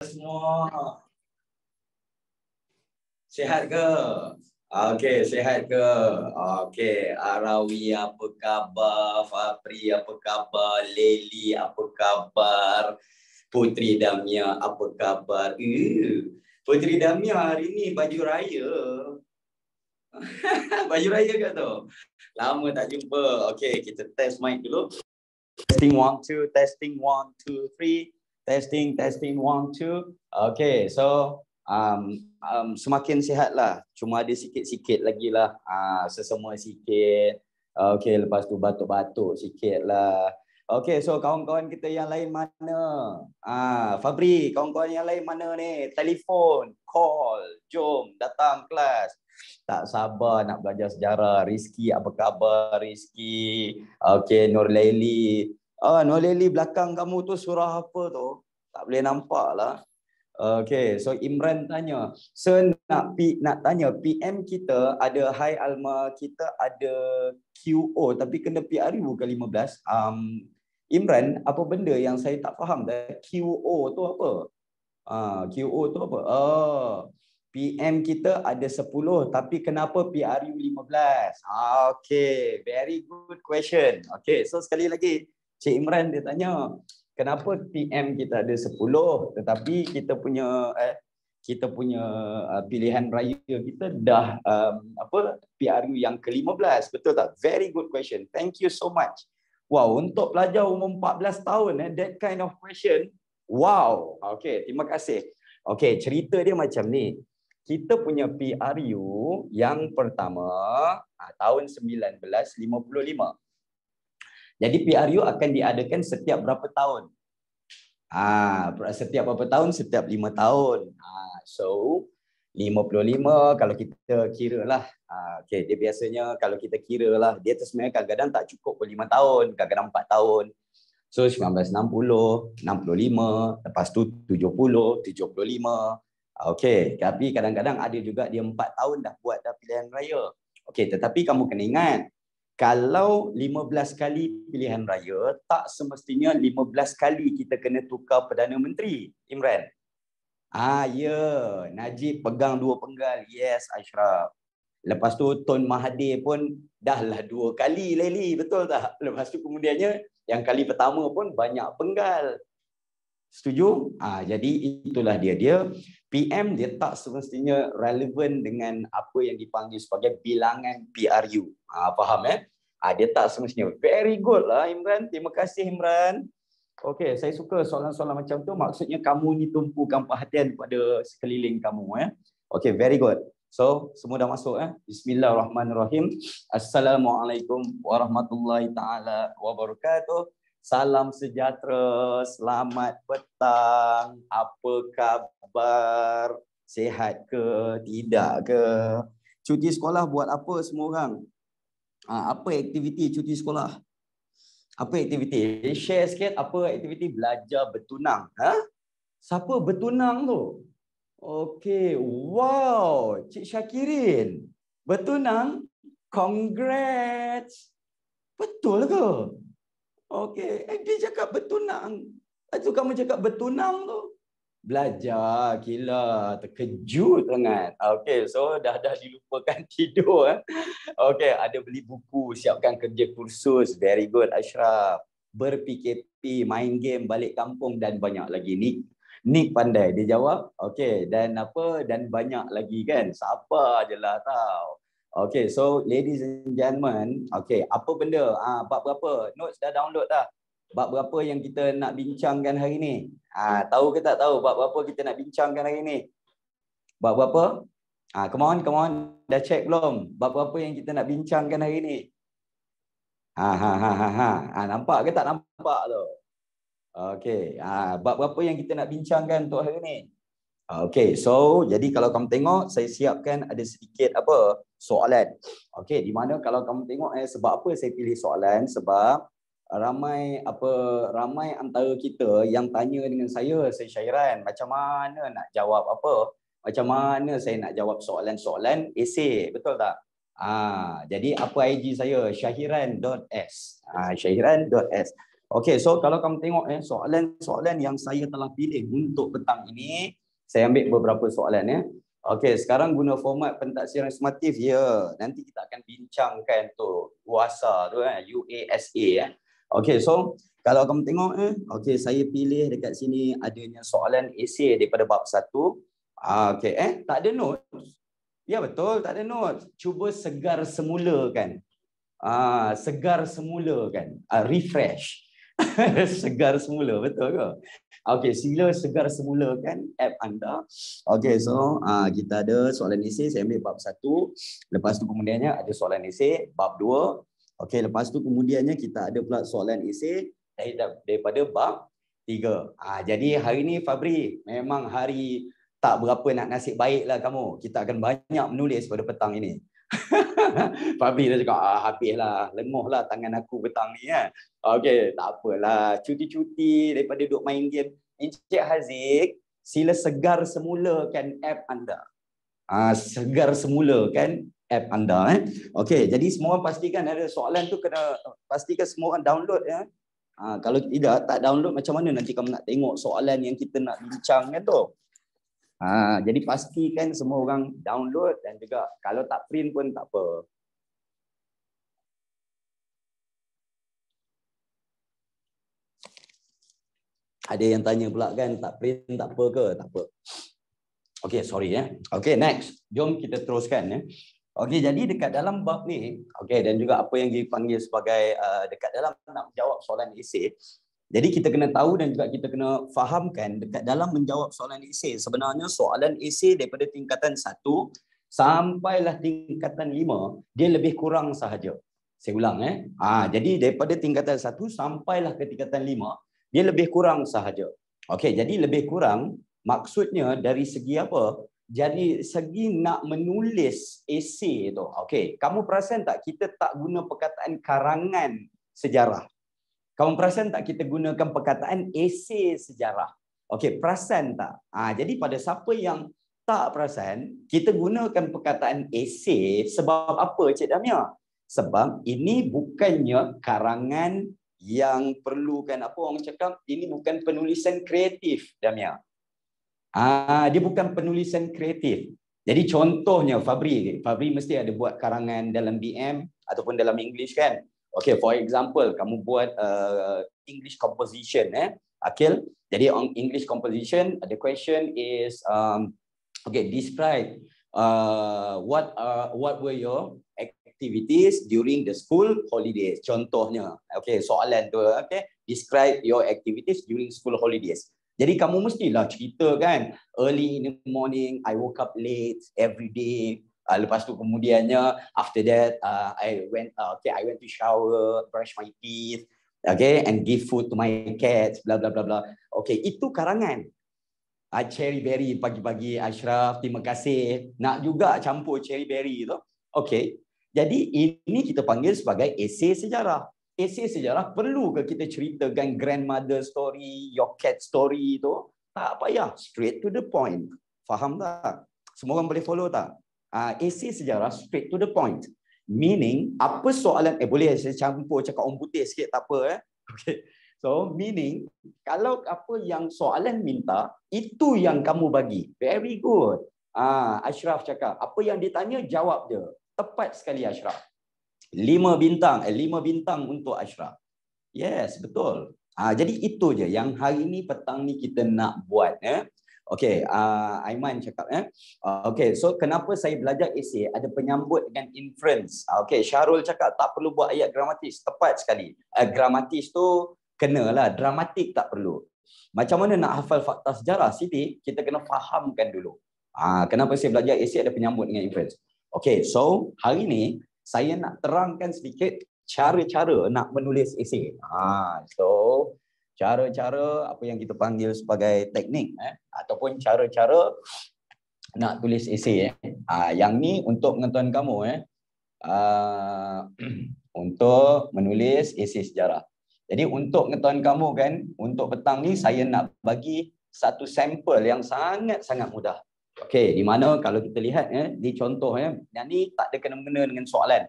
Semua sihat ke? Okey, sihat ke? Okey, Arawi apa khabar? Fapri apa khabar? Leli apa khabar? Putri Damia apa khabar? Putri Damia hari ni baju raya. Baju raya ke tu? Lama tak jumpa. Okey, kita test mic dulu. Testing 1 2, testing 1 2 3. Testing 1 2. Okay, so semakin sihatlah. Cuma ada sikit-sikit lagi lah. Sesama sikit. Okay, lepas tu batuk-batuk sikit lah. Okay, so kawan-kawan kita yang lain mana? Fabri, kawan-kawan yang lain mana ni? Telefon, call, jom datang kelas. Tak sabar nak belajar sejarah. Rizky, apa khabar Rizky? Okay, Nur Laili. Nur Laili, belakang kamu tu surah apa tu? Tak boleh nampak lah. Okay, so Imran tanya. So nak tanya, PM kita ada Hai Alma, kita ada QO tapi kena PRU ke 15. Imran, apa benda yang saya tak faham dah? QO tu apa? QO tu apa? PM kita ada 10 tapi kenapa PRU 15? Okay, very good question. Okay, so sekali lagi Cik Imran dia tanya, kenapa PM kita ada 10 tetapi kita punya pilihan raya kita dah PRU yang ke-15, betul tak? Very good question. Thank you so much. Wow, untuk pelajar umur 14 tahun that kind of question. Wow. Okay, terima kasih. Okay, cerita dia macam ni. Kita punya PRU yang pertama tahun 1955. Jadi PRU akan diadakan setiap berapa tahun? Setiap berapa tahun? Setiap 5 tahun. So 55 kalau kita kira lah. Okay, dia biasanya kalau kita kira lah, dia tu sebenarnya kadang-kadang tak cukup pun 5 tahun, kadang-kadang 4 tahun. So 1960, 65, lepas tu 70, 75. Okey, tapi kadang-kadang ada juga dia 4 tahun dah buat dah pilihan raya. Okey, tetapi kamu kena ingat, kalau 15 kali pilihan raya, tak semestinya 15 kali kita kena tukar Perdana Menteri, Imran. Ya, Najib pegang 2 penggal. Yes, Ashraf. Lepas tu Tun Mahathir pun dah lah 2 kali, Leli, betul tak? Lepas tu kemudiannya yang kali pertama pun banyak penggal. Setuju? Jadi itulah dia PM dia tak semestinya relevan dengan apa yang dipanggil sebagai bilangan PRU. Faham dia tak semestinya. Very good lah Imran. Terima kasih Imran. Okey, saya suka soalan-soalan macam tu. Maksudnya kamu ni tumpukan perhatian pada sekeliling kamu. Okey, very good. So, semua dah masuk. Bismillahirrahmanirrahim. Assalamualaikum warahmatullahi taala wabarakatuh. Salam sejahtera, selamat petang. Apa khabar? Sihat ke? Tidak ke? Cuti sekolah buat apa semua orang? Apa aktiviti cuti sekolah? Apa aktiviti? Share sikit apa aktiviti belajar bertunang. Siapa bertunang tu? Okey, wow, Cik Syakirin. Bertunang? Congrats. Betul ke? Okey, dia cakap bertunang. Lepas tu kamu cakap bertunang tu. Belajar, gila, terkejut sangat. Okey, so dah dilupakan tidur. Okey, ada beli buku, siapkan kerja kursus. Very good, Ashraf. Ber-PKP, main game, balik kampung dan banyak lagi. Nick pandai dia jawab. Okey, dan banyak lagi kan. Sabar je lah tahu. Okey, so ladies and gentlemen, okey, apa benda? Bab berapa? Notes dah download dah. Bab berapa yang kita nak bincangkan hari ni? Tahu ke tak tahu bab berapa kita nak bincangkan hari ni? Bab berapa? Come on. Dah check belum? Bab berapa yang kita nak bincangkan hari ni? Nampak ke tak nampak tu? Okey, bab berapa yang kita nak bincangkan untuk hari ni? Okey, so jadi kalau kamu tengok saya siapkan ada sedikit soalan. Okey, di mana kalau kamu tengok sebab apa saya pilih soalan? Sebab ramai antara kita yang tanya dengan saya Syairan, macam mana nak jawab macam mana saya nak jawab soalan-soalan esei, betul tak? Jadi apa IG saya? Syahiran.s. Syahiran.s. Okey, so kalau kamu tengok soalan-soalan yang saya telah pilih untuk petang ini, saya ambil beberapa soalan Okey, sekarang guna format pentaksiran sumatif ya. Nanti kita akan bincangkan tu UASA tu UASA Okey, so kalau kamu tengok okey, saya pilih dekat sini adanya soalan esei daripada bab 1. Okey tak ada notes. Ya betul, tak ada notes. Cuba segar semula kan. Segar semula kan. Refresh. Segar semula, betul ke? Okey, sila segar semula kan app anda. Okey, so kita ada soalan esei, saya ambil bab 1. Lepas tu kemudiannya ada soalan esei bab 2. Okey, lepas tu kemudiannya kita ada pula soalan esei daripada bab 3. Jadi hari ni Fabri memang hari tak berapa nak nasib baiklah kamu. Kita akan banyak menulis pada petang ini. Fabri dah cakap, habislah, lenguhlah tangan aku petang ni Okey, tak apalah. Cuti-cuti daripada duduk main game. Encik Haziq, sila segar semulakan app anda. Segar semulakan app anda Okey, jadi semua orang pastikan ada soalan tu kena pastikan semua orang download kalau tidak, tak download macam mana nanti kamu nak tengok soalan yang kita nak bincang kan tu. Jadi pastikan semua orang download dan juga kalau tak print pun tak apa. Ada yang tanya pula kan, tak print tak apa ke? Tak apa. Okey, sorry Okey, next. Jom kita teruskan Okey, jadi dekat dalam bab ni, okey, dan juga apa yang dipanggil sebagai dekat dalam nak menjawab soalan esei. Jadi kita kena tahu dan juga kita kena fahamkan dekat dalam menjawab soalan esei. Sebenarnya soalan esei daripada tingkatan 1 sampailah tingkatan 5, dia lebih kurang sahaja. Saya ulang jadi daripada tingkatan 1 sampailah ke tingkatan 5, dia lebih kurang sahaja. Okey, jadi lebih kurang maksudnya dari segi apa? Jadi segi nak menulis esei tu. Okey, kamu perasan tak kita tak guna perkataan karangan sejarah? Kamu perasan tak kita gunakan perkataan esei sejarah? Okey, perasan tak? Jadi pada siapa yang tak perasan, kita gunakan perkataan esei sebab apa Cik Damia? Sebab ini bukannya karangan yang perlukan apa orang cakap, ini bukan penulisan kreatif Damia. Dia bukan penulisan kreatif. Jadi contohnya Fabri mesti ada buat karangan dalam BM ataupun dalam English kan? Okay, for example, kamu buat English composition, Akil. Jadi on English composition, the question is, describe what were your activities during the school holidays. Contohnya, soalan tu, describe your activities during school holidays. Jadi kamu mestilah cerita kan, early in the morning, I woke up late every day. Lepas tu kemudiannya after that I went to shower, brush my teeth, and give food to my cats, bla bla bla bla. Itu karangan. Cherry berry pagi-pagi Ashraf, terima kasih. Nak juga campur cherry berry tu. Jadi ini kita panggil sebagai esei sejarah. Esei sejarah perlu ke kita ceritakan grandmother story, your cat story tu? Tak payah, straight to the point. Faham tak? Semua orang boleh follow tak? Esei sejarah straight to the point. Meaning, apa soalan, boleh saya campur cakap orang putih sikit, tak apa So, meaning, kalau apa yang soalan minta, itu yang kamu bagi. Very good. Ashraf cakap, apa yang ditanya, jawab je. Tepat sekali Ashraf. 5 bintang. 5 bintang untuk Ashraf. Yes, betul. Jadi itu je yang hari ni petang ni kita nak buat. Aiman cakap so kenapa saya belajar esei ada penyambut dengan inference. Syarul cakap tak perlu buat ayat gramatis. Tepat sekali. Gramatis tu kenalah, dramatik tak perlu. Macam mana nak hafal fakta sejarah Siti? Kita kena fahamkan dulu. Kenapa saya belajar esei ada penyambut dengan inference. So hari ni saya nak terangkan sedikit cara-cara nak menulis esei. So cara-cara apa yang kita panggil sebagai teknik ataupun cara-cara nak tulis esei yang ni untuk pengetahuan kamu untuk menulis esei sejarah. Jadi untuk pengetahuan kamu kan, untuk petang ni saya nak bagi satu sampel yang sangat-sangat mudah. Di mana kalau kita lihat di contoh yang ni tak ada kena-mengena dengan soalan.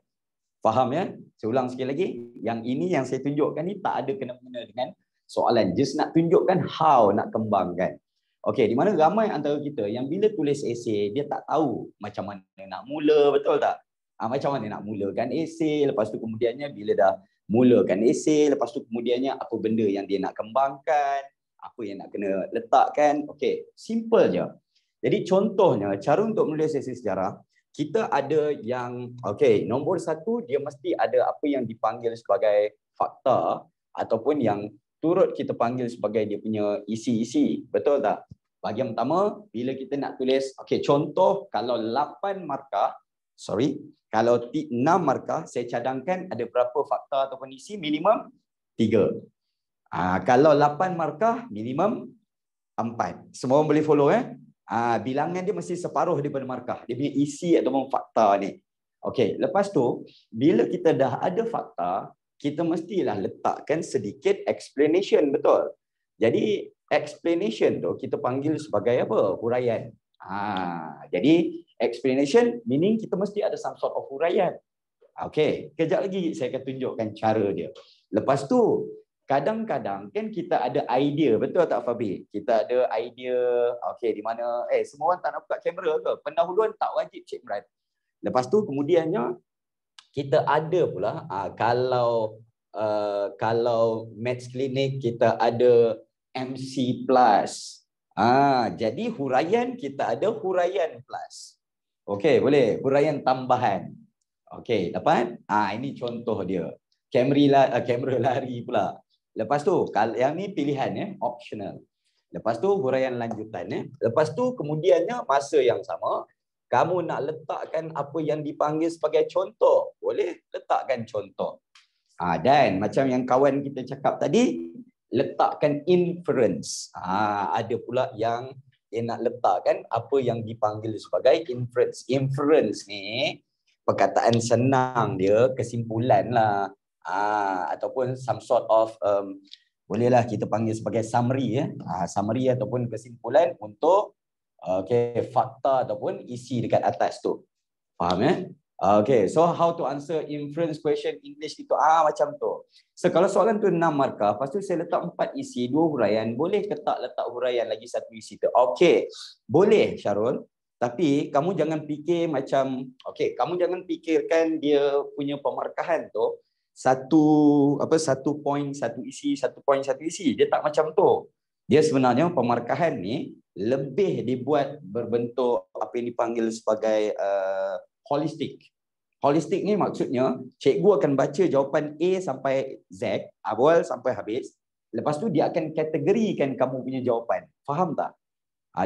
Faham ya? Saya ulang sekali lagi. Yang ini yang saya tunjukkan ni tak ada kena-mengena dengan soalan. Just nak tunjukkan how nak kembangkan. Okey, di mana ramai antara kita yang bila tulis esei, dia tak tahu macam mana nak mula, betul tak? Macam mana nak mulakan esei, lepas tu kemudiannya bila dah mulakan esei, lepas tu kemudiannya apa benda yang dia nak kembangkan, apa yang nak kena letakkan. Okey, simple je. Jadi contohnya, cara untuk menulis esei sejarah, kita ada yang, okey, nombor satu, dia mesti ada apa yang dipanggil sebagai fakta ataupun yang turut kita panggil sebagai dia punya isi-isi. Betul tak? Bahagian pertama, bila kita nak tulis, okey, contoh kalau 8 markah, kalau 6 markah, saya cadangkan ada berapa fakta ataupun isi? Minimum 3. Kalau 8 markah, minimum 4. Semua orang boleh follow bilangan dia mesti separuh daripada markah. Dia punya isi ataupun fakta ni. Okey, lepas tu, bila kita dah ada fakta, kita mestilah letakkan sedikit explanation, betul? Jadi explanation tu kita panggil sebagai apa? Huraian. Jadi explanation meaning kita mesti ada some sort of huraian. Okey, kejap lagi saya akan tunjukkan cara dia. Lepas tu, kadang-kadang kan kita ada idea, betul tak Fabi? Kita ada idea, okey, di mana semua orang tak nak buka kamera ke? Pendahuluan tak wajib cek berat. Lepas tu kemudiannya kita ada pula kalau Maths Clinic kita ada MC plus. Jadi huraian kita ada huraian plus. Okey, boleh. Huraian tambahan. Okey, dapat? Ini contoh dia. Kamera lari pula. Lepas tu, yang ni pilihan optional. Lepas tu huraian lanjutan Lepas tu kemudiannya masa yang sama, kamu nak letakkan apa yang dipanggil sebagai contoh. Boleh letakkan contoh. Dan macam yang kawan kita cakap tadi, letakkan inference. Ada pula yang dia nak letakkan apa yang dipanggil sebagai inference. Inference ni perkataan senang dia, kesimpulan lah. Ataupun some sort of bolehlah kita panggil sebagai summary summary ataupun kesimpulan untuk fakta ataupun isi dekat atas tu. Faham Okay, so how to answer inference question English itu macam tu. So kalau soalan tu 6 markah, lepas tu saya letak 4 isi, 2 huraian, boleh ke tak letak huraian lagi 1 isi tu? Okey, boleh Syarul. Tapi kamu jangan fikir macam, kamu jangan fikirkan dia punya pemarkahan tu satu poin satu isi, 1 poin 1 isi. Dia tak macam tu. Dia sebenarnya pemarkahan ni lebih dibuat berbentuk apa yang dipanggil sebagai holistik. Holistik ni maksudnya cikgu akan baca jawapan A sampai Z, awal sampai habis. Lepas tu dia akan kategorikan kamu punya jawapan. Faham tak?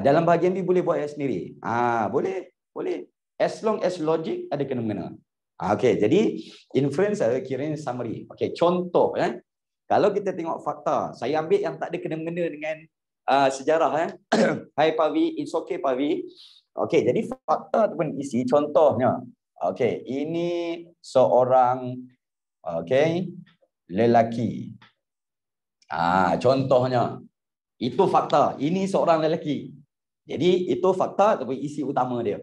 Dalam bahagian ni boleh buat sendiri. Boleh. As long as logic ada kena-mengena. Okey, jadi inference kiranya summary. Okey, contoh kalau kita tengok fakta, saya ambil yang tak ada kena-mengena dengan sejarah Hai Pavi, it's okay Pavi. Okey, jadi fakta ataupun isi contohnya. Okey, ini seorang lelaki. Contohnya itu fakta, ini seorang lelaki. Jadi itu fakta ataupun isi utama dia.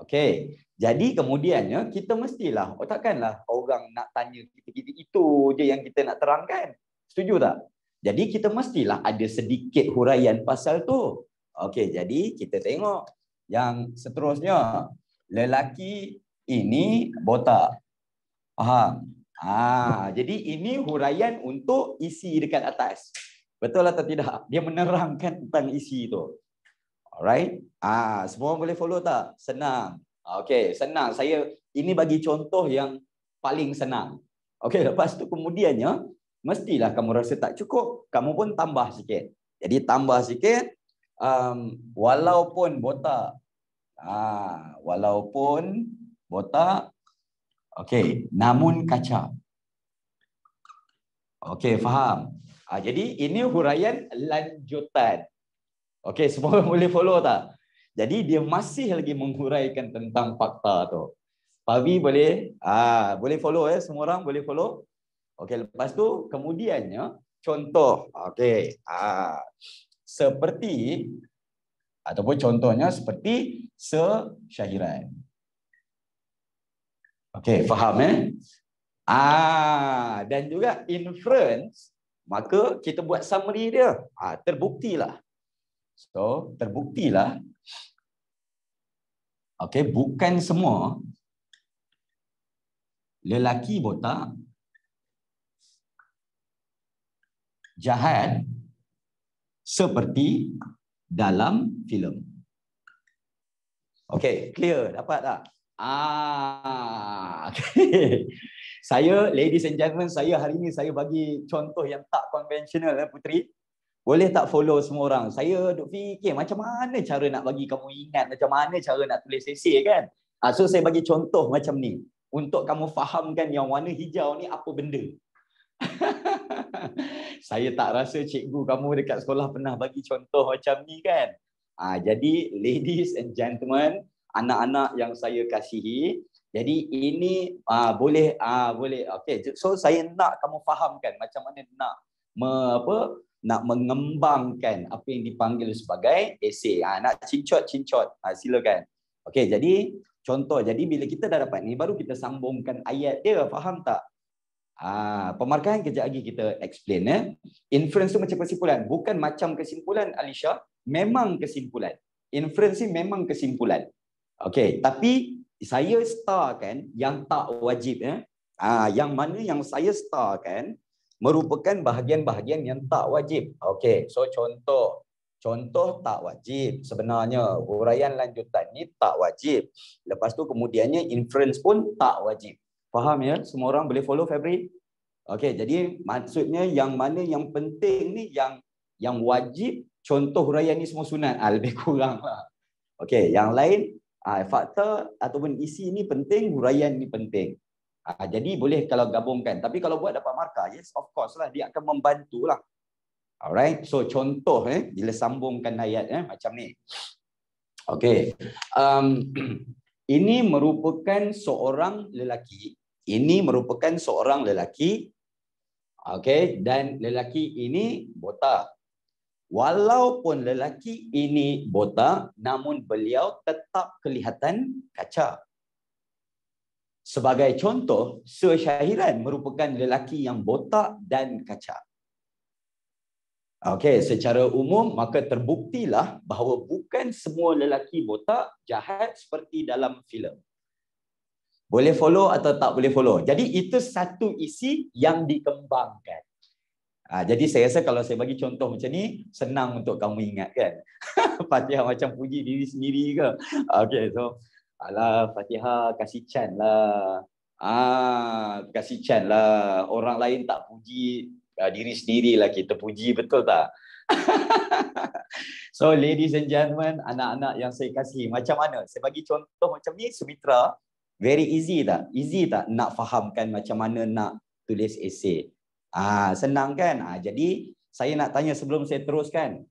Okey. Jadi kemudiannya kita mestilah, takkanlah orang nak tanya kita itu je yang kita nak terangkan. Setuju tak? Jadi kita mestilah ada sedikit huraian pasal tu. Okey, jadi kita tengok yang seterusnya. Lelaki ini botak. Faham? Jadi ini huraian untuk isi dekat atas. Betul atau tidak? Dia menerangkan tentang isi tu. Alright? Semua boleh follow tak? Senang. Okey, senang. Ini bagi contoh yang paling senang. Okey, lepas tu kemudiannya mestilah kamu rasa tak cukup, kamu pun tambah sikit. Jadi tambah sikit walaupun botak. Walaupun botak. Okey, namun kacak. Okey, faham. Jadi ini huraian lanjutan. Okey, semua boleh follow tak? Jadi dia masih lagi menghuraikan tentang fakta tu. Pavi boleh boleh follow semua orang boleh follow. Okey, lepas tu kemudiannya contoh. Okey. Seperti ataupun contohnya seperti sesyahiran. Okey, faham dan juga inference, maka kita buat summary dia. Terbuktilah. So, terbuktilah. Okey, bukan semua lelaki botak jahat seperti dalam filem. Okey, clear? Dapat tak? Okay. Saya, ladies and gentlemen, hari ini saya bagi contoh yang tak konvensional, Puteri. Boleh tak follow semua orang? Saya duk fikir macam mana cara nak bagi kamu ingat, macam mana cara nak tulis esei kan? So saya bagi contoh macam ni untuk kamu fahamkan yang warna hijau ni apa benda. Saya tak rasa cikgu kamu dekat sekolah pernah bagi contoh macam ni kan? Jadi ladies and gentlemen, anak-anak yang saya kasihi, jadi ini boleh. Okey, so saya nak kamu fahamkan macam mana nak mengembangkan apa yang dipanggil sebagai esei. Nak cincot, silakan. Okey, jadi contoh, jadi bila kita dah dapat ni baru kita sambungkan ayat dia, faham tak? Pemarkahan kejap lagi kita explain. Inference tu macam kesimpulan, bukan macam kesimpulan Alisha, memang kesimpulan. Inference ni memang kesimpulan. Okey, tapi saya starkan yang tak wajib yang mana yang saya starkan merupakan bahagian-bahagian yang tak wajib. Okey, so contoh tak wajib. Sebenarnya huraian lanjutan ni tak wajib. Lepas tu kemudiannya inference pun tak wajib. Faham ya? Semua orang boleh follow, Febri? Okey, jadi maksudnya yang mana yang penting ni, yang wajib, contoh huraian ni semua sunat. Lebih kurang lah. Okey, yang lain fakta ataupun isi ni penting, huraian ni penting. Jadi boleh kalau gabungkan. Tapi kalau buat dapat markah, yes, of course lah, dia akan membantulah. Alright, so contoh bila sambungkan ayat macam ni. Okey, ini merupakan seorang lelaki. Okey, dan lelaki ini botak. Walaupun lelaki ini botak, namun beliau tetap kelihatan kacak. Sebagai contoh, Syairan merupakan lelaki yang botak dan kacak. Okey, secara umum maka terbuktilah bahawa bukan semua lelaki botak jahat seperti dalam filem. Boleh follow atau tak boleh follow? Jadi itu satu isi yang dikembangkan. Jadi saya rasa kalau saya bagi contoh macam ni, senang untuk kamu ingat kan? Fatihah macam puji diri sendiri ke? Okey, so alah Fatihah kasih Chan lah. Kasih Chan lah. Orang lain tak puji, diri sendiri lah kita puji, betul tak? So ladies and gentlemen, anak-anak yang saya kasihi, macam mana? Saya bagi contoh macam ni, Sumitra. Very easy tak? Easy tak nak fahamkan macam mana nak tulis esei? Senang kan? Jadi saya nak tanya sebelum saya teruskan,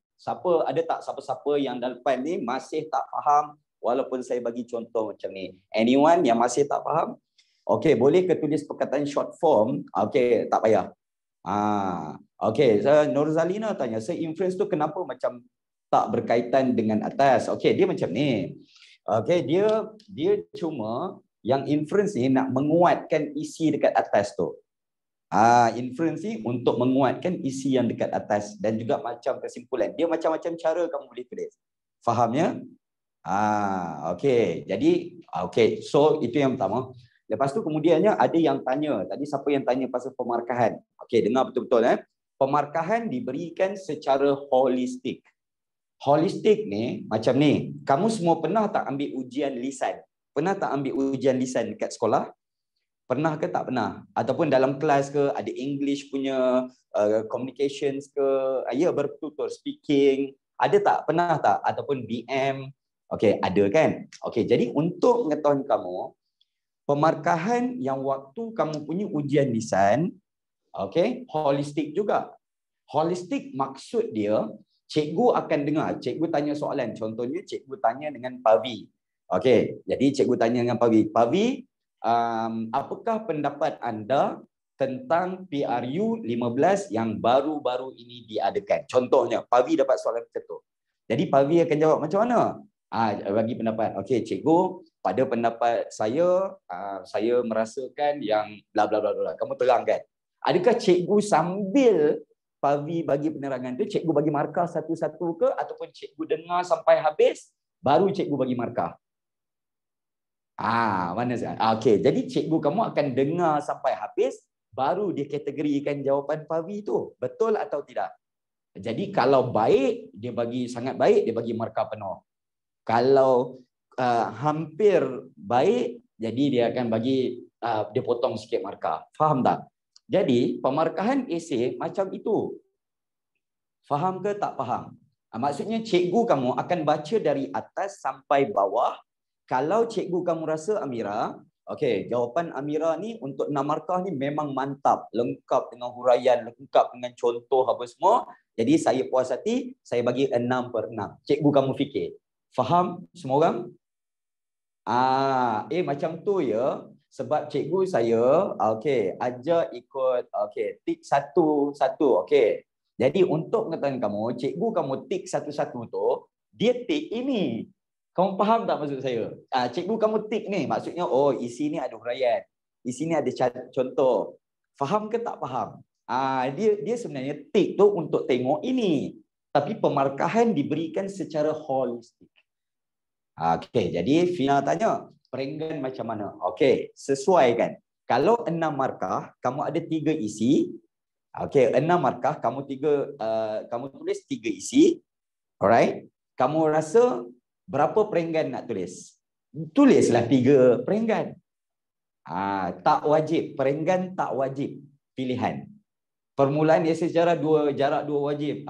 ada tak siapa-siapa yang dalam depan ni masih tak faham walaupun saya bagi contoh macam ni? Anyone yang masih tak faham? Okey, boleh ke tulis perkataan short form? Okey, tak payah. Okey, Nurzalina tanya, inference tu kenapa macam tak berkaitan dengan atas? Okey, dia macam ni. Okey, dia cuma yang inference ni nak menguatkan isi dekat atas tu. Inference ni untuk menguatkan isi yang dekat atas dan juga macam kesimpulan. Dia macam-macam cara kamu boleh tulis. Faham ya? Okey. Jadi, okey. So, itu yang pertama. Lepas tu kemudiannya ada yang tanya. Tadi siapa yang tanya pasal pemarkahan? Okey, dengar betul-betul. Pemarkahan diberikan secara holistik. Holistik ni macam ni. Kamu semua pernah tak ambil ujian lisan? Pernah tak ambil ujian lisan dekat sekolah? Pernah ke tak pernah? Ataupun dalam kelas ke, ada English punya, communications ke, bertutur, speaking. Ada tak? Pernah tak? Ataupun BM. Okey, ada kan? Okey, jadi untuk pengetahuan kamu, pemarkahan yang waktu kamu punya ujian lisan, okey, holistik juga. Holistik maksud dia, cikgu akan dengar. Cikgu tanya soalan. Contohnya, cikgu tanya dengan Pavi. Okey, jadi cikgu tanya dengan Pavi. Pavi, apakah pendapat anda tentang PRU 15 yang baru-baru ini diadakan? Contohnya, Pavi dapat soalan macam tu. Jadi Pavi akan jawab macam mana? Bagi pendapat. Okey, cikgu, pada pendapat saya merasakan yang bla bla bla bla. Kamu terangkan. Adakah cikgu sambil Pavi bagi penerangan tu, cikgu bagi markah satu-satu ke, ataupun cikgu dengar sampai habis, baru cikgu bagi markah? Mana saya? Okey, jadi cikgu kamu akan dengar sampai habis, baru dia kategorikan jawapan Pavi tu. Betul atau tidak? Jadi kalau baik, dia bagi sangat baik, dia bagi markah penuh. Kalau hampir baik, jadi dia akan bagi, dia potong sikit markah. Faham tak? Jadi pemarkahan esei macam itu. Faham ke tak faham? Maksudnya cikgu kamu akan baca dari atas sampai bawah. Kalau cikgu kamu rasa Amira, okey, jawapan Amira ni untuk 6 markah ni memang mantap, lengkap dengan huraian, lengkap dengan contoh apa semua. Jadi saya puas hati, saya bagi 6/6. Cikgu kamu fikir. Faham semua orang? Macam tu ya. Sebab cikgu saya, okey, ajar ikut, okey, tik satu-satu, okey. Jadi untuk pengetahuan kamu, cikgu kamu tik satu-satu tu, dia tik ini. Kamu faham tak maksud saya? Cikgu kamu tik ni, maksudnya, oh, isi ni ada huraian. Isi ni ada contoh. Faham ke tak faham? Dia sebenarnya tik tu untuk tengok ini. Tapi pemarkahan diberikan secara holistik. Okey, jadi Fina tanya, perenggan macam mana? Okey, sesuaikan. Kalau 6 markah, kamu ada 3 isi. Okey, 6 markah, kamu tulis 3 isi. Alright? Kamu rasa berapa perenggan nak tulis? Tulislah 3 perenggan. Tak wajib, perenggan tak wajib pilihan. Permulaan esei sejarah jarak 2 wajib.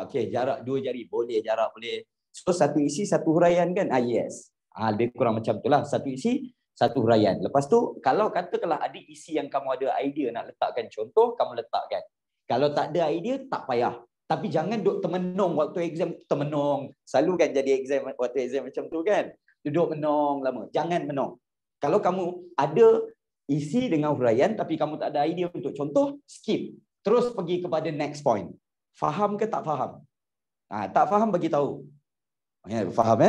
Okey, jarak 2 jari boleh, jarak boleh. So satu isi satu huraian kan? Yes. Lebih kurang macam itulah, satu isi satu huraian. Lepas tu kalau katakanlah ada isi yang kamu ada idea nak letakkan contoh, kamu letakkan. Kalau tak ada idea, tak payah. Tapi jangan duduk termenung waktu exam, termenung. Selalu kan jadi exam waktu exam macam tu kan? Duduk menung lama. Jangan menung. Kalau kamu ada isi dengan huraian tapi kamu tak ada idea untuk contoh, skip. Terus pergi kepada next point. Faham ke tak faham? Tak faham bagi tahu. Faham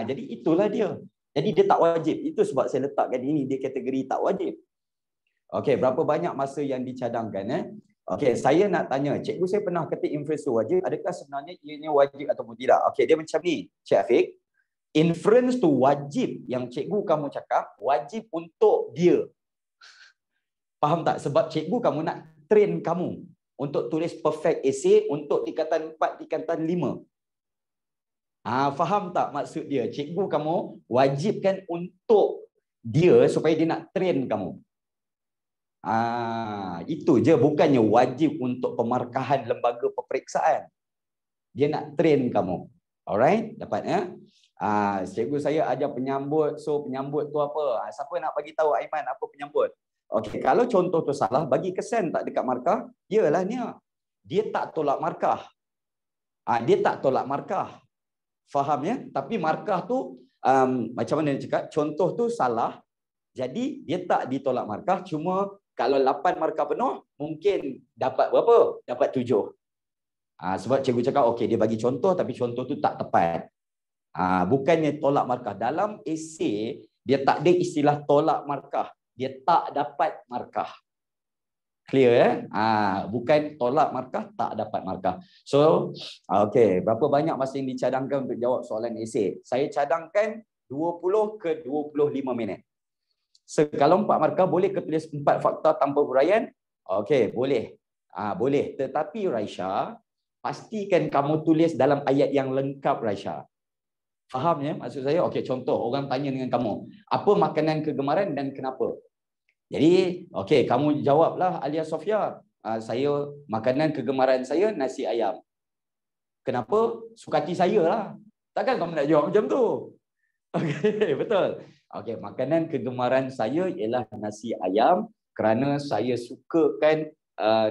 jadi itulah dia. Jadi dia tak wajib. Itu sebab saya letakkan ini dia kategori tak wajib. Okey, berapa banyak masa yang dicadangkan Okey, saya nak tanya, cikgu saya pernah ketik inference tu wajib, adakah sebenarnya ianya wajib ataupun tidak? Okey, dia macam ni, Cik Afiq. Inference tu wajib yang cikgu kamu cakap, wajib untuk dia. Faham tak? Sebab cikgu kamu nak train kamu untuk tulis perfect essay untuk tingkatan 4, tingkatan 5. Faham tak maksud dia? Cikgu kamu wajibkan untuk dia supaya dia nak train kamu. Itu je, bukannya wajib untuk pemarkahan lembaga peperiksaan. Dia nak train kamu. Alright? Dapat cikgu saya ajar penyambut. So penyambut tu apa? Siapa nak bagi tahu Aiman apa penyambut? Okey, kalau contoh tu salah, bagi kesan tak dekat markah, yalah ni. Dia tak tolak markah. Dia tak tolak markah. Faham ya? Tapi markah tu macam mana dia cakap? Contoh tu salah. Jadi dia tak ditolak markah. Cuma kalau 8 markah penuh, mungkin dapat berapa? Dapat 7. Sebab cikgu cakap, okey, dia bagi contoh tapi contoh tu tak tepat. Bukannya tolak markah. Dalam esei, dia tak ada istilah tolak markah. Dia tak dapat markah. Clear bukan tolak markah, tak dapat markah. So, okey, berapa banyak masa yang dicadangkan untuk jawab soalan esei? Saya cadangkan 20 ke 25 minit. Kalau 4 markah, boleh ke tulis 4 fakta tanpa huraian? Okey, boleh. Boleh. Tetapi Raisha, pastikan kamu tulis dalam ayat yang lengkap, Raisha. Faham ya maksud saya? Okey, contoh orang tanya dengan kamu, apa makanan kegemaran dan kenapa? Jadi, okey, kamu jawablah Alia Sofia. Saya, makanan kegemaran saya nasi ayam. Kenapa? Sukati saya lah. Takkan kamu nak jawab macam tu? Okey, betul. Okey, makanan kegemaran saya ialah nasi ayam kerana saya sukakan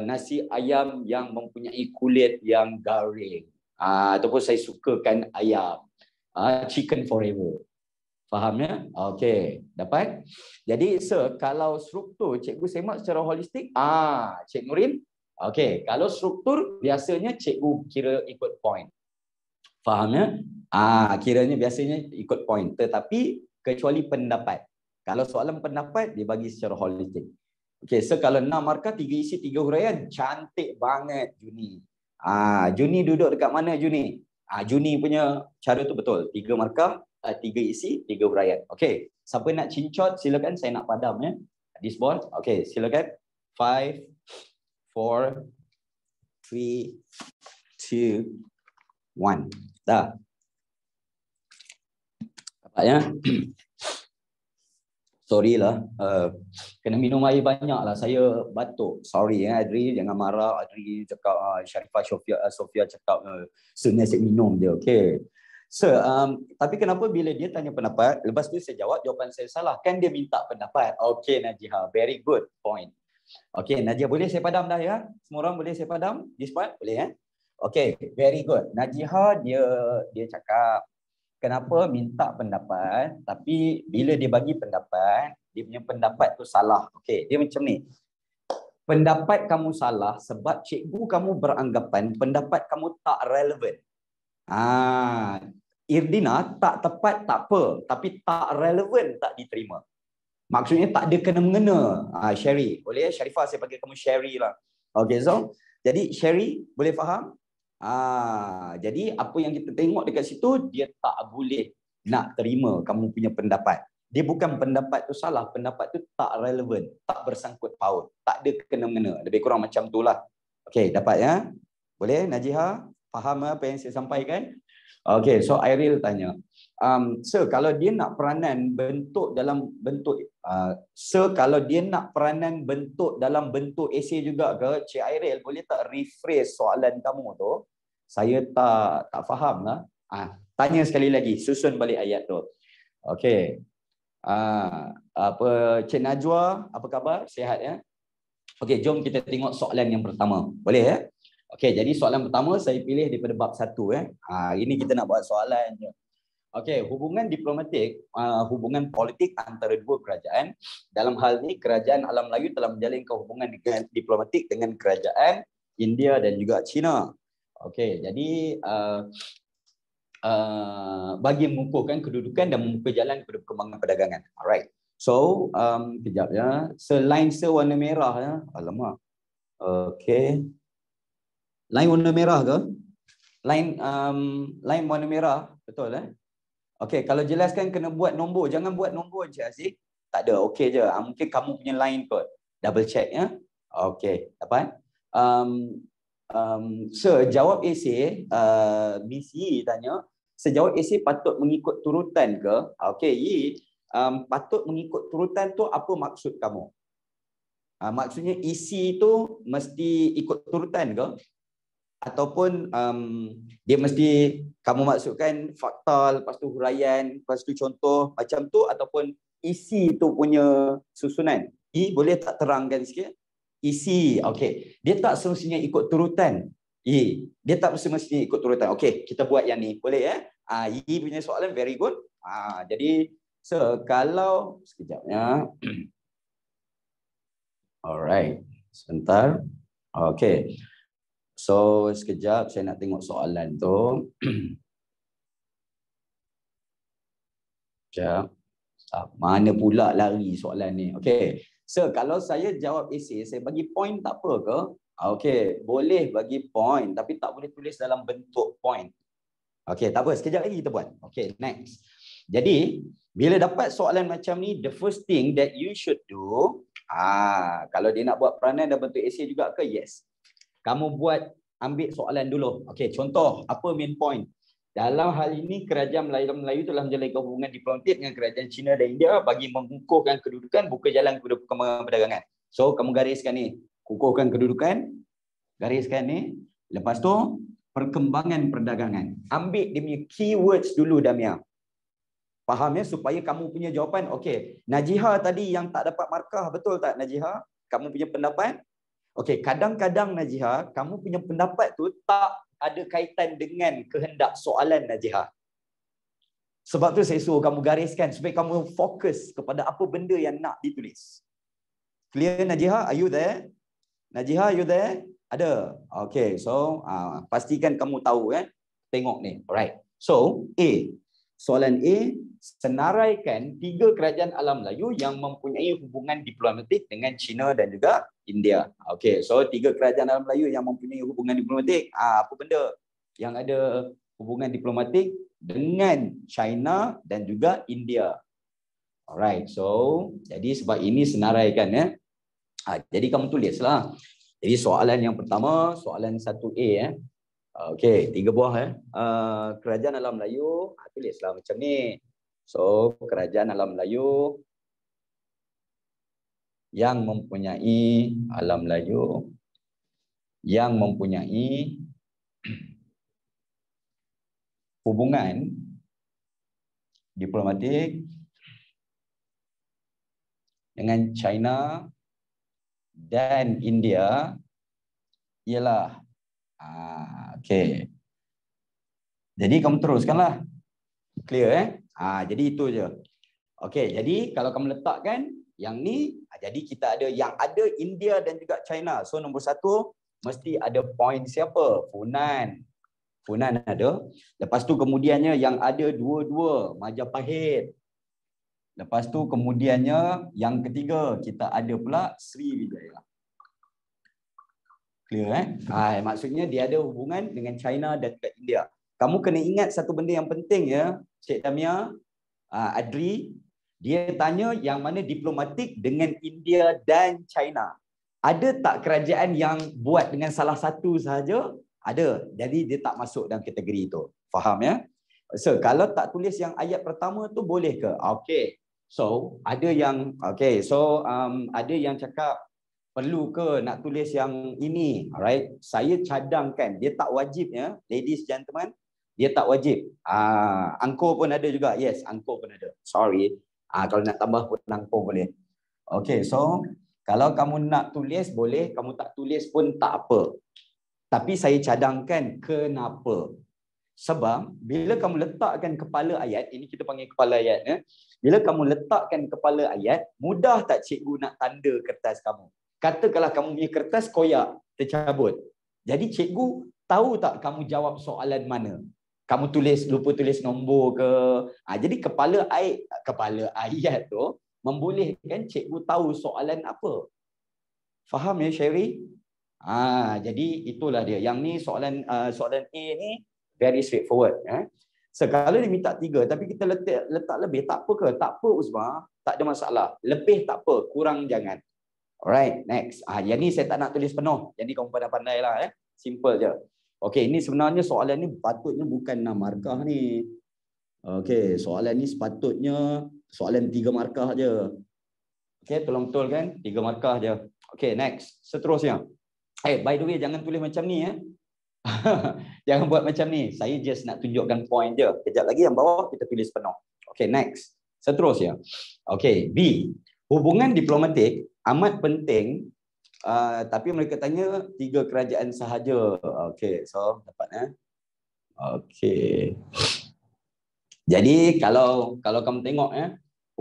nasi ayam yang mempunyai kulit yang garing. Ataupun saya sukakan ayam. Chicken forever. Faham ya? Okey, dapat? Jadi, kalau struktur cikgu semak secara holistik, Cik Nurin, okey, kalau struktur biasanya cikgu kira ikut point. Faham ya? Kiranya biasanya ikut point. Tetapi kecuali pendapat. Kalau soalan pendapat, dia bagi secara holistik. Okay, so kalau 6 markah, 3 isi, 3 huraian, cantik banget Juni. Juni duduk dekat mana Juni? Juni punya cara tu betul. 3 markah, 3 isi, 3 huraian. Okay, siapa nak cincot, silakan. Saya nak padam ya. This board. Okay, silakan. 5, 4, 3, 2, 1. Dah. Dapat ya? Sorry lah, kena minum air banyak lah. Saya batuk. Sorry ya, Adri, jangan marah. Adri cakap, Sharifah Sofia cakap, sebenarnya saya minum je. Okay. So, tapi kenapa bila dia tanya pendapat, lepas tu saya jawab, jawapan saya salah. Kan dia minta pendapat. Okay, Najiha. Very good point. Okay, Najiha, boleh saya padam dah ya? Semua orang boleh saya padam? This part? Boleh ya? Okay, very good. Najiha, dia cakap, kenapa minta pendapat, tapi bila dia bagi pendapat, dia punya pendapat tu salah. Okey, dia macam ni. Pendapat kamu salah sebab cikgu kamu beranggapan pendapat kamu tak relevan. Irdina, tak tepat tak apa, tapi tak relevan tak diterima. Maksudnya tak ada kena-mengena. Sherry, boleh ya? Sharifah, saya panggil kamu Sherry lah. Okey, so jadi Sherry, boleh faham? Jadi apa yang kita tengok dekat situ, dia tak boleh nak terima kamu punya pendapat. Dia bukan pendapat tu salah, pendapat tu tak relevan, tak bersangkut paut, tak ada kena-mengena. Lebih kurang macam itulah. Okey, dapat ya? Boleh Najiha? Faham apa yang saya sampaikan? Okey, so Airil tanya. Sir, kalau dia nak peranan bentuk dalam bentuk kalau dia nak peranan bentuk dalam bentuk esei juga ke, Cik Airil, boleh tak rephrase soalan kamu tu? Saya tak faham lah. Tanya sekali lagi, susun balik ayat tu. Okey. Cik Najwa, apa khabar? Sihat ya? Okey, jom kita tengok soalan yang pertama. Boleh ya? Okey, jadi soalan pertama saya pilih daripada bab 1 ya. Ini kita nak buat soalan je. Okey, hubungan diplomatik, hubungan politik antara dua kerajaan. Dalam hal ini, kerajaan Alam Melayu telah menjalinkan hubungan diplomatik dengan kerajaan India dan juga China. Okey, jadi bagi mengukuhkan kedudukan dan membuka jalan kepada perkembangan perdagangan. Alright. So, kejap ya. Selain warna merah ya. Alamak. Okey. Lain warna merah ke? Lain warna merah, betul eh? Okey, kalau jelaskan kena buat nombor, jangan buat nombor je Aziz. Tak ada, okey je. Mungkin kamu punya line kot. Double check ya. Okey, dapat? Sejawab esei, Miss Yi tanya, sejawab esei patut mengikut turutan ke? Okey, Yi, patut mengikut turutan tu apa maksud kamu? Maksudnya isi tu mesti ikut turutan ke? Ataupun dia mesti kamu masukkan fakta, lepas tu huraian, lepas tu contoh macam tu, ataupun isi tu punya susunan? Boleh tak terangkan sikit? Isi, okey. Dia tak semestinya ikut turutan. Dia tak semestinya ikut turutan. Okey, kita buat yang ni. Boleh ya? Punya soalan very good. Jadi kalau sekejap ya. Alright. Sebentar. Okey. So, sekejap saya nak tengok soalan tu. Sekejap. Mana pula lari soalan ni? Okey. So, kalau saya jawab esei, saya bagi point tak apa ke? Okey, boleh bagi point tapi tak boleh tulis dalam bentuk point. Okey, tak apa. Sekejap lagi kita buat. Okey, next. Jadi, bila dapat soalan macam ni, the first thing that you should do, kalau dia nak buat peranan dalam bentuk esei juga ke? Yes. Kamu ambil soalan dulu. Okey, contoh, apa main point? Dalam hal ini, kerajaan Melayu telah menjalinkan hubungan diplomatik dengan kerajaan China dan India bagi mengukuhkan kedudukan, buka jalan kepada perkembangan perdagangan. So, kamu gariskan ni. Kukuhkan kedudukan, gariskan ni. Lepas tu, perkembangan perdagangan. Ambil dia punya keywords dulu, Damia. Faham ya? Supaya kamu punya jawapan. Okey, Najiha tadi yang tak dapat markah, betul tak Najiha? Kamu punya pendapat? Okey, kadang-kadang Najiha, kamu punya pendapat tu tak ada kaitan dengan kehendak soalan Najiha. Sebab tu saya suruh kamu gariskan supaya kamu fokus kepada apa benda yang nak ditulis. Clear Najiha? Are you there? Najiha, are you there? Ada. Okey, so pastikan kamu tahu Tengok ni. Alright. So, A. Soalan A, senaraikan 3 kerajaan alam Melayu yang mempunyai hubungan diplomatik dengan China dan juga India. Okey, so 3 kerajaan alam Melayu yang mempunyai hubungan diplomatik, apa benda yang ada hubungan diplomatik dengan China dan juga India. Alright, so jadi sebab ini senaraikan ya. Jadi kamu tulislah. Jadi soalan yang pertama, soalan 1A ya. Okey, 3 buah ya. Kerajaan alam Melayu, tulislah macam ni. So, kerajaan alam Melayu yang mempunyai alam Melayu yang mempunyai hubungan diplomatik dengan China dan India ialah okey. Jadi kamu teruskanlah. Clear jadi itu je. Okey, jadi kalau kamu letakkan yang ni, jadi kita ada yang ada India dan juga China. So nombor 1 mesti ada point siapa? Funan. Funan ada. Lepas tu kemudiannya yang ada dua-dua Majapahit. Lepas tu kemudiannya yang ketiga kita ada pula Sriwijaya. Clear maksudnya dia ada hubungan dengan China dan juga India. Kamu kena ingat satu benda yang penting ya, Cik Tamia, Adri, dia tanya yang mana diplomatik dengan India dan China. Ada tak kerajaan yang buat dengan salah satu sahaja? Ada. Jadi dia tak masuk dalam kategori itu. Faham ya? So kalau tak tulis yang ayat pertama tu boleh ke? Okey. So ada yang ada yang cakap perlu ke nak tulis yang ini. Alright. Saya cadangkan dia tak wajib ya, ladies gentlemen. Dia tak wajib. Angkor pun ada juga. Yes, angkor pun ada. Sorry. Kalau nak tambah pun angkor boleh. Okay, so kalau kamu nak tulis boleh, kamu tak tulis pun tak apa. Tapi saya cadangkan kenapa. Sebab bila kamu letakkan kepala ayat, ini kita panggil kepala ayat ya. Bila kamu letakkan kepala ayat, mudah tak cikgu nak tanda kertas kamu? Katakanlah kamu punya kertas koyak, tercabut. Jadi cikgu tahu tak kamu jawab soalan mana? Kamu lupa tulis nombor ke? Jadi kepala ayat tu membolehkan cikgu tahu soalan apa. Faham ya Sherry? Jadi itulah dia. Yang ni soalan A ni very straightforward. So kalau dia minta 3 tapi kita letak lebih, tak apa ke? Tak apa Uzma, tak ada masalah. Lebih tak apa, kurang jangan. Alright, next. Yang ni saya tak nak tulis penuh. Jadi kamu pandai-pandai lah ya. Simple je. Okey, ini sebenarnya soalan ni patutnya bukan 6 markah ni. Okey, soalan ni sepatutnya soalan 3 markah je. Okey, tolong betul kan? 3 markah je. Okey, next. Seterusnya. By the way, jangan tulis macam ni ya. Jangan buat macam ni. Saya just nak tunjukkan point je. Kejap lagi yang bawah kita tulis penuh. Okey, next. Seterusnya. Okey, B. Hubungan diplomatik amat penting. Tapi mereka tanya 3 kerajaan sahaja. Okey, so dapat Okey. Jadi kalau kamu tengok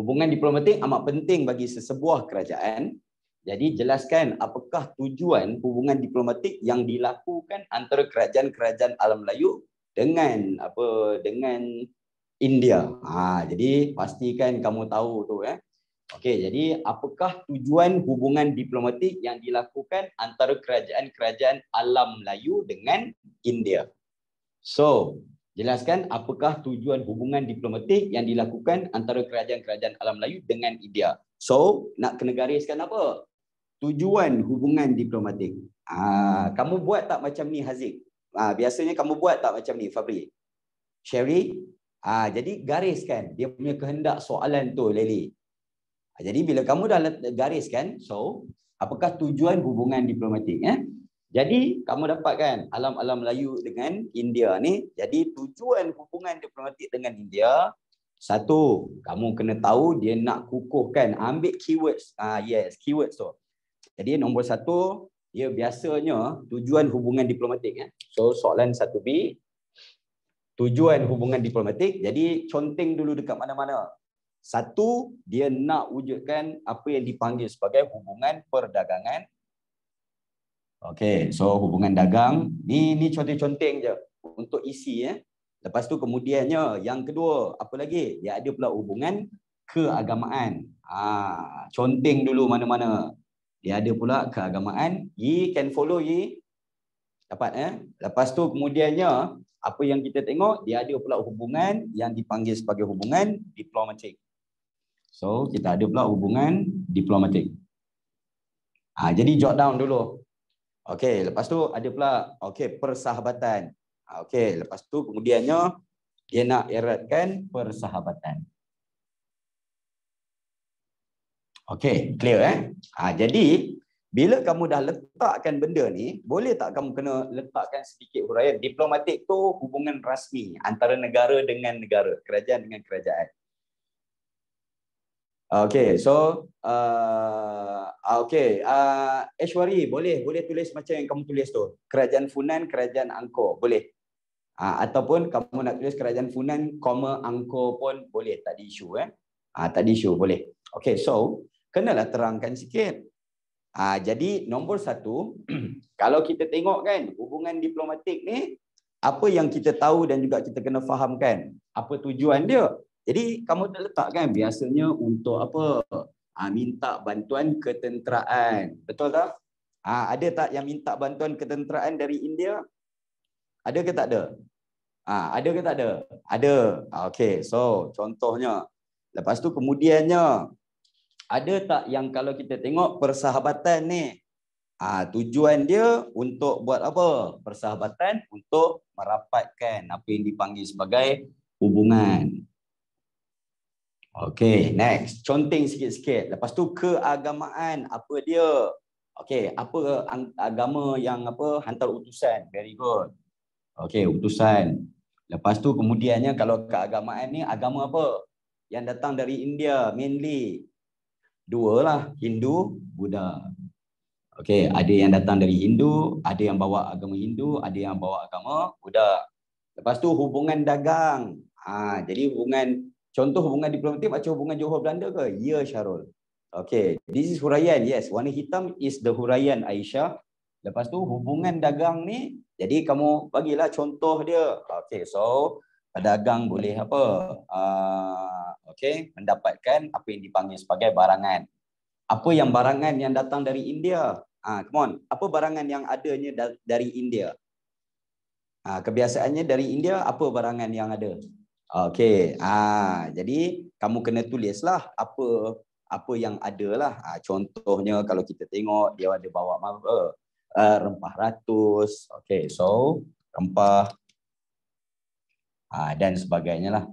hubungan diplomatik amat penting bagi sesebuah kerajaan. Jadi jelaskan apakah tujuan hubungan diplomatik yang dilakukan antara kerajaan-kerajaan alam Melayu dengan India. Jadi pastikan kamu tahu tu Okey, jadi apakah tujuan hubungan diplomatik yang dilakukan antara kerajaan-kerajaan alam Melayu dengan India? So, jelaskan apakah tujuan hubungan diplomatik yang dilakukan antara kerajaan-kerajaan alam Melayu dengan India. So, nak kena gariskan apa? Tujuan hubungan diplomatik. Kamu buat tak macam ni Haziq? Biasanya kamu buat tak macam ni Fabri? Sherry? Jadi gariskan dia punya kehendak soalan tu Lely. Jadi bila kamu dah gariskan, so apakah tujuan hubungan diplomatik? Jadi kamu dapatkan alam-alam Melayu dengan India ni. Jadi tujuan hubungan diplomatik dengan India, satu, kamu kena tahu dia nak kukuhkan. Ambil keywords. Yes, keywords tu. Jadi nombor 1, dia biasanya tujuan hubungan diplomatik. So soalan 1B, tujuan hubungan diplomatik. Jadi conteng dulu dekat mana-mana. 1, dia nak wujudkan apa yang dipanggil sebagai hubungan perdagangan. Okey, so hubungan dagang. Ni conteng-conteng je untuk isi Lepas tu kemudiannya yang kedua, apa lagi? Dia ada pula hubungan keagamaan. Conteng dulu mana-mana. Dia ada pula keagamaan. Ye can follow ye. Dapat Lepas tu kemudiannya apa yang kita tengok, dia ada pula hubungan yang dipanggil sebagai hubungan diplomatik. So kita ada pula hubungan diplomatik. Jadi jot down dulu. Okey, lepas tu ada pula persahabatan. Okey, lepas tu kemudiannya dia nak eratkan persahabatan. Okey, clear jadi bila kamu dah letakkan benda ni, boleh tak kamu kena letakkan sedikit huraian. Diplomatik tu hubungan rasmi antara negara dengan negara, kerajaan dengan kerajaan. Okey, so Aishwari boleh tulis macam yang kamu tulis tu. Kerajaan Funan, kerajaan Angkor, boleh. Ataupun kamu nak tulis kerajaan Funan, Angkor pun boleh, tak ada isu tak ada isu, boleh. Okey, so kenalah terangkan sikit. Jadi nombor satu, kalau kita tengok kan hubungan diplomatik ni, apa yang kita tahu dan juga kita kena fahamkan apa tujuan dia. Jadi kamu letakkan biasanya untuk apa? Minta bantuan ketenteraan. Betul tak? Ada tak yang minta bantuan ketenteraan dari India? Ada ke tak ada? Ada ke tak ada? Ada. Okey, so contohnya. Lepas tu kemudiannya, ada tak yang kalau kita tengok persahabatan ni, tujuan dia untuk buat apa? Persahabatan untuk merapatkan apa yang dipanggil sebagai hubungan. Okey, next. Conteng sikit-sikit. Lepas tu keagamaan, apa dia? Okey, apa agama yang apa hantar utusan? Very good. Okey, utusan. Lepas tu kemudiannya kalau keagamaan ni agama apa? Yang datang dari India mainly. Dua lah, Hindu, Buddha. Okey, ada yang datang dari Hindu, ada yang bawa agama Hindu, ada yang bawa agama Buddha. Lepas tu hubungan dagang. Jadi contoh hubungan diplomatik macam hubungan Johor Belanda ke? Ya, Syarul. Okey, this is huraian. Yes, warna hitam is the huraian, Aisyah. Lepas tu hubungan dagang ni, jadi kamu bagilah contoh dia. Okey, so pedagang boleh apa? Mendapatkan apa yang dipanggil sebagai barangan. Apa yang barangan yang datang dari India? Come on. Apa barangan yang adanya dari India? Kebiasaannya dari India, apa barangan yang ada? Okey. Jadi kamu kena tulislah apa yang ada lah. Contohnya kalau kita tengok dia ada bawa rempah ratus. Okey, so rempah dan sebagainya lah.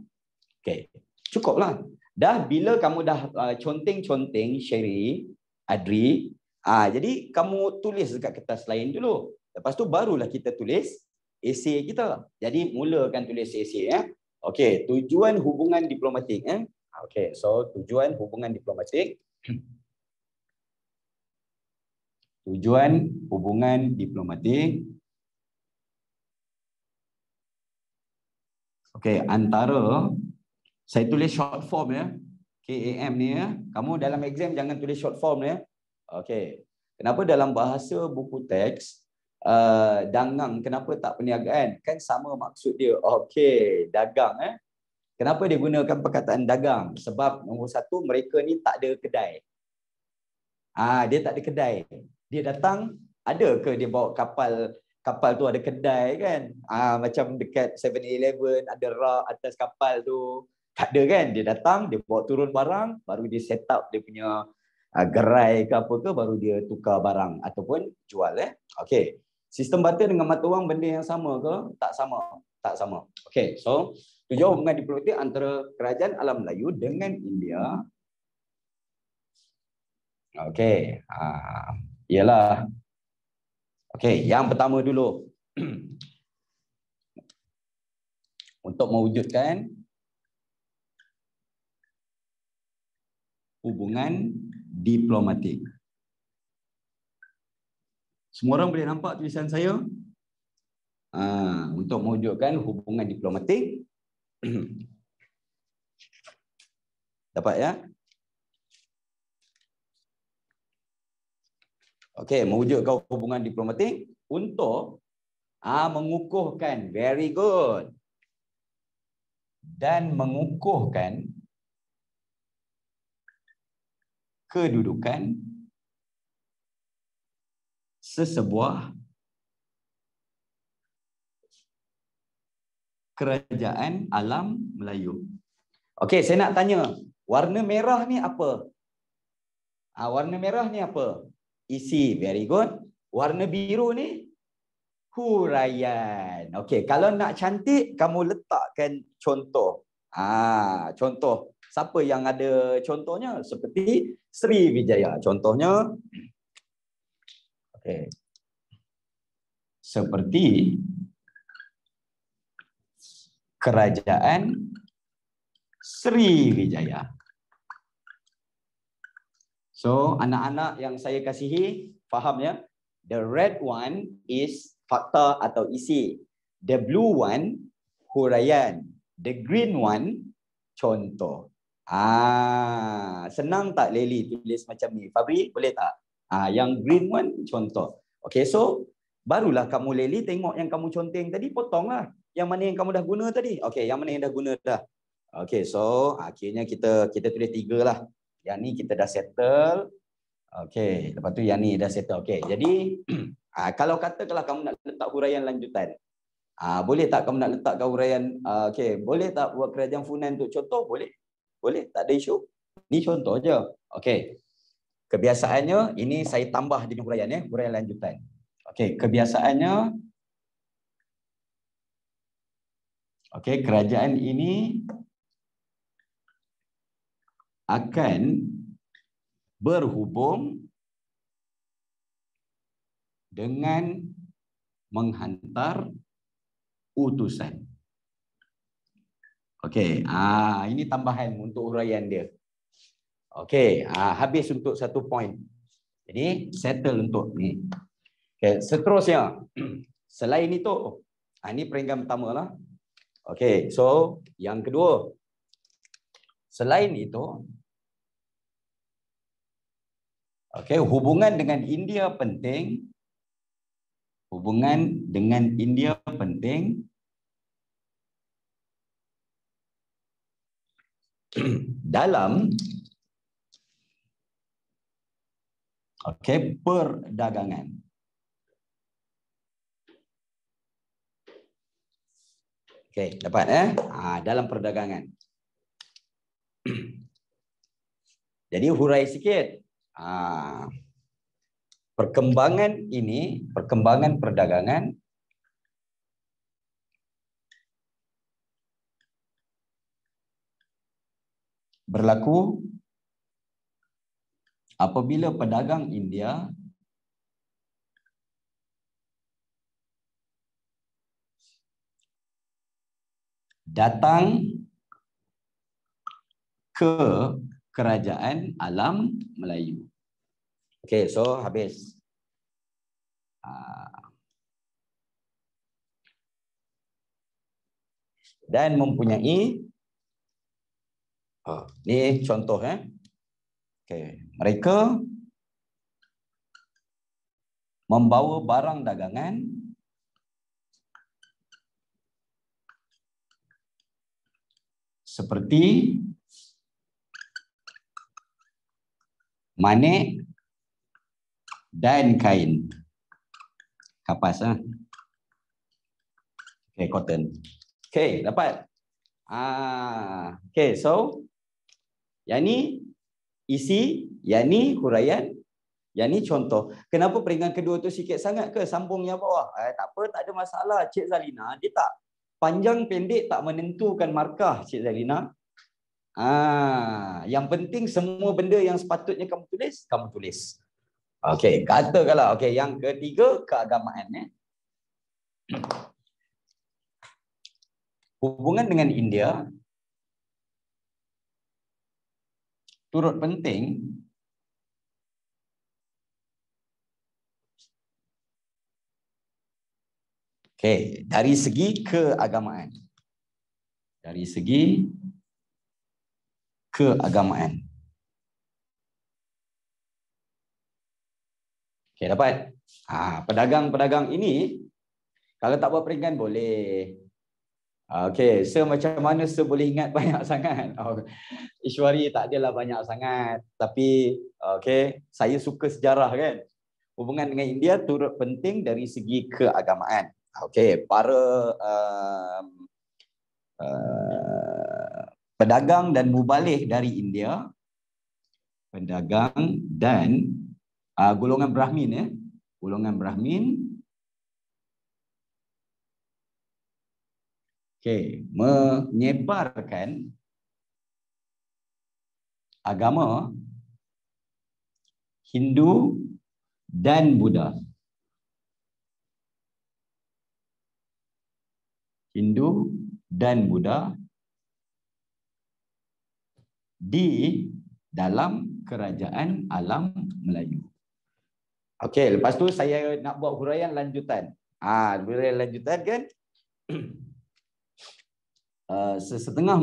Okey, cukuplah. Dah bila kamu dah conteng-conteng Sherry, Adri, jadi kamu tulis dekat kertas lain dulu. Lepas tu barulah kita tulis esei kita. Jadi mulakan tulis esei Okey, tujuan hubungan diplomatik Okey, so tujuan hubungan diplomatik. Tujuan hubungan diplomatik. Okey, antara saya tulis short form KAM ni Kamu dalam exam jangan tulis short form Okey. Kenapa dalam bahasa buku teks dagang kenapa tak perniagaan? Kan sama maksud dia. Okey, dagang Kenapa dia gunakan perkataan dagang? Sebab nombor satu, mereka ni tak ada kedai. Dia tak ada kedai. Dia datang, ada ke dia bawa kapal tu ada kedai kan? Macam dekat 7-Eleven ada rak atas kapal tu. Tak ada kan? Dia datang, dia bawa turun barang, baru dia set up dia punya gerai ke apa ke, baru dia tukar barang ataupun jual Okey. Sistem barter dengan mata wang benda yang sama ke? Tak sama. Tak sama. Okey, so tujuan hubungan diplomatik antara kerajaan alam Melayu dengan India. Okey. Ialah okey, yang pertama dulu. Untuk mewujudkan hubungan diplomatik. Semua orang boleh nampak tulisan saya? Untuk mewujudkan hubungan diplomatik. Dapat ya? Okey, mewujudkan hubungan diplomatik untuk mengukuhkan. Very good. dan mengukuhkan kedudukan sesebuah kerajaan alam Melayu. Okey, saya nak tanya, warna merah ni apa? Warna merah ni apa? Isi, very good. Warna biru ni huraian. Okey, kalau nak cantik, kamu letakkan contoh. Contoh. Siapa yang ada contohnya? Seperti Sriwijaya. Contohnya, okey. Seperti Kerajaan Sriwijaya. So, anak-anak yang saya kasihi, faham ya? The red one is fakta atau isi. The blue one, huraian. The green one, contoh. Senang tak Lely tulis macam ni? Fabri, boleh tak? Yang green one, contoh. Okay, so barulah kamu Lely tengok yang kamu conteng tadi, potonglah. Yang mana yang kamu dah guna tadi? Okay, yang mana yang dah guna dah? Okay, so akhirnya kita tulis 3 lah. Yang ni kita dah settle. Okey, lepas tu yang ni dah settle. Okey, jadi kalau katakanlah kamu nak letak huraian lanjutan. Boleh tak kamu nak letakkan huraian okey, boleh tak buat kerajaan Funan untuk contoh? Boleh. Boleh, tak ada isu. Ni contoh je. Okey. Kebiasaannya ini saya tambah dengan huraian ya, huraian lanjutan. Okey, kebiasaannya kerajaan ini akan berhubung dengan menghantar utusan. Okey, ini tambahan untuk huraian dia. Okey, habis untuk 1 point. Jadi settle untuk ni. Okey, seterusnya. Selain itu, ini peringkat pertama lah. Okey, so yang kedua. Selain itu, okey, hubungan dengan India penting. Hubungan dengan India penting. Dalam perdagangan. Okey, dapat dalam perdagangan. Jadi hurai sikit. Perkembangan ini, perkembangan perdagangan berlaku apabila pedagang India datang ke kerajaan alam Melayu. Okey, so habis. Dan mempunyai ni contoh okey, mereka membawa barang dagangan seperti manik dan kain. Kapas okey, cotton. Okey, dapat. Okey, so yang ni isi, yang ni huraian, yang ni contoh. Kenapa peringkat kedua tu sikit sangat ke sambungnya bawah? Tak apa, tak ada masalah. Cik Zalina, dia tak panjang pendek tak menentukan markah, Cik Zalina. Yang penting semua benda yang sepatutnya kamu tulis. Okey, katakanlah yang ketiga keagamaan hubungan dengan India turut penting dari segi keagamaan. Dari segi keagamaan. Okey, dapat. Pedagang-pedagang ini kalau tak buat peringkat boleh. Okey, macam mana boleh ingat banyak sangat? Oh, Ishwari tak adalah banyak sangat. Tapi okey, saya suka sejarah kan. Hubungan dengan India turut penting dari segi keagamaan. Okey, para pedagang dan mubalih dari India, pedagang dan golongan Brahmin ya. Golongan Brahmin menyebarkan agama Hindu dan Buddha. Hindu dan Buddha di dalam kerajaan alam Melayu. Okey, lepas tu saya nak buat huraian lanjutan. Huraian lanjutan kan? Sesetengah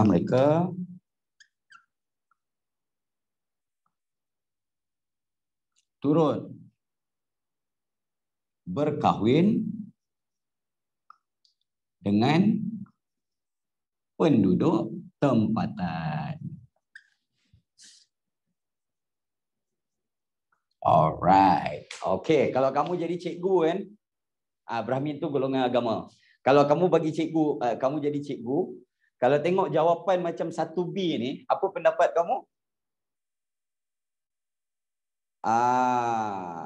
mereka turut berkahwin dengan penduduk tempatan. Alright. Okey, kalau kamu jadi cikgu kan, Brahmin tu golongan agama. Kalau kamu bagi cikgu, kamu jadi cikgu, kalau tengok jawapan macam 1B ni, apa pendapat kamu?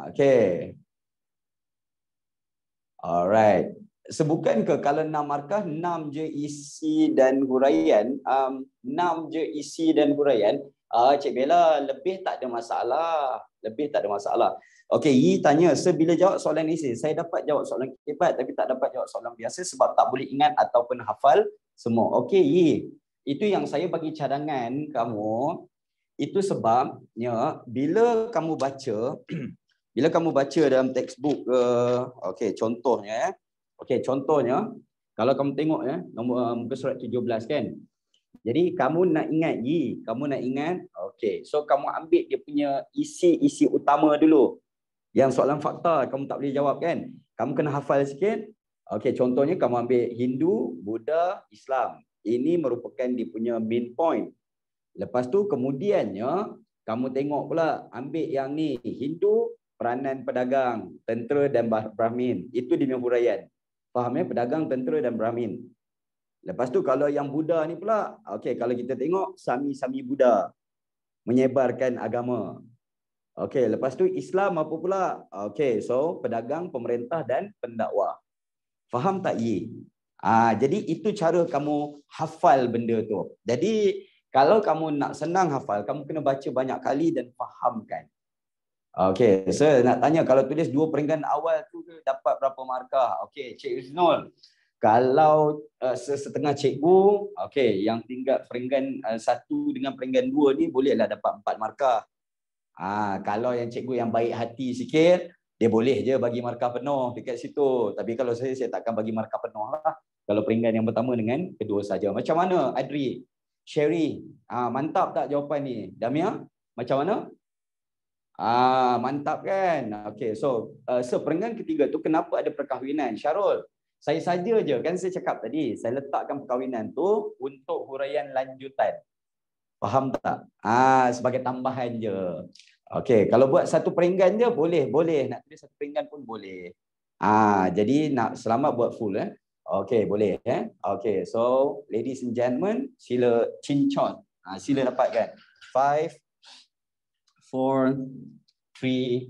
Okey. Alright. Sebukan ke kalau 6 markah, 6 je isi dan huraian, 6 je isi dan huraian, Cik Bella, lebih tak ada masalah. Lebih tak ada masalah. Okey, Yi tanya, bila jawab soalan isi, saya dapat jawab soalan hebat tapi tak dapat jawab soalan biasa sebab tak boleh ingat ataupun hafal semua. Okey, Yi. Itu yang saya bagi cadangan kamu. Itu sebabnya bila kamu baca bila kamu baca dalam textbook okey, contohnya contohnya kalau kamu tengok nombor muka surat 17 kan. Jadi kamu nak ingat kamu nak ingat. Okey, so kamu ambil dia punya isi utama dulu. Yang soalan fakta kamu tak boleh jawab kan? Kamu kena hafal sikit. Okey, contohnya kamu ambil Hindu, Buddha, Islam. Ini merupakan dia punya main point. Lepas tu kemudiannya kamu tengok pula ambil yang ni Hindu, peranan pedagang, tentera dan Brahmin. Itu dia punya huraian. Faham ya? Pedagang, tentera dan Brahmin. Lepas tu kalau yang Buddha ni pula, okey, kalau kita tengok Sami-Sami Buddha menyebarkan agama. Okey, lepas tu Islam apa pula? Okey, so pedagang, pemerintah dan pendakwah. Faham tak Yi? Jadi itu cara kamu hafal benda tu. Jadi kalau kamu nak senang hafal, kamu kena baca banyak kali dan fahamkan. Okey, so nak tanya kalau tulis 2 peringgan awal tu dapat berapa markah? Okey, Cik Iznul. Kalau setengah cikgu, okey, yang tinggal peringgan 1 dengan peringgan 2 ni bolehlah dapat 4 markah. Kalau yang cikgu yang baik hati sikit, dia boleh je bagi markah penuh dekat situ. Tapi kalau saya takkan bagi markah penuh lah. Kalau peringgan yang pertama dengan kedua saja. Macam mana Adri? Sherry, mantap tak jawapan ni? Damia, macam mana? Mantap kan? Okey, so peringgan ketiga tu kenapa ada perkahwinan? Syarul, saya saja je kan saya cakap tadi, saya letakkan perkahwinan tu untuk huraian lanjutan. Faham tak? Sebagai tambahan je. Okey, kalau buat 1 peringgan je boleh. Nak tulis 1 peringgan pun boleh. Jadi nak selamat buat full Okey, boleh Okey, so ladies and gentlemen, sila cincon. Sila dapatkan. 5 4 3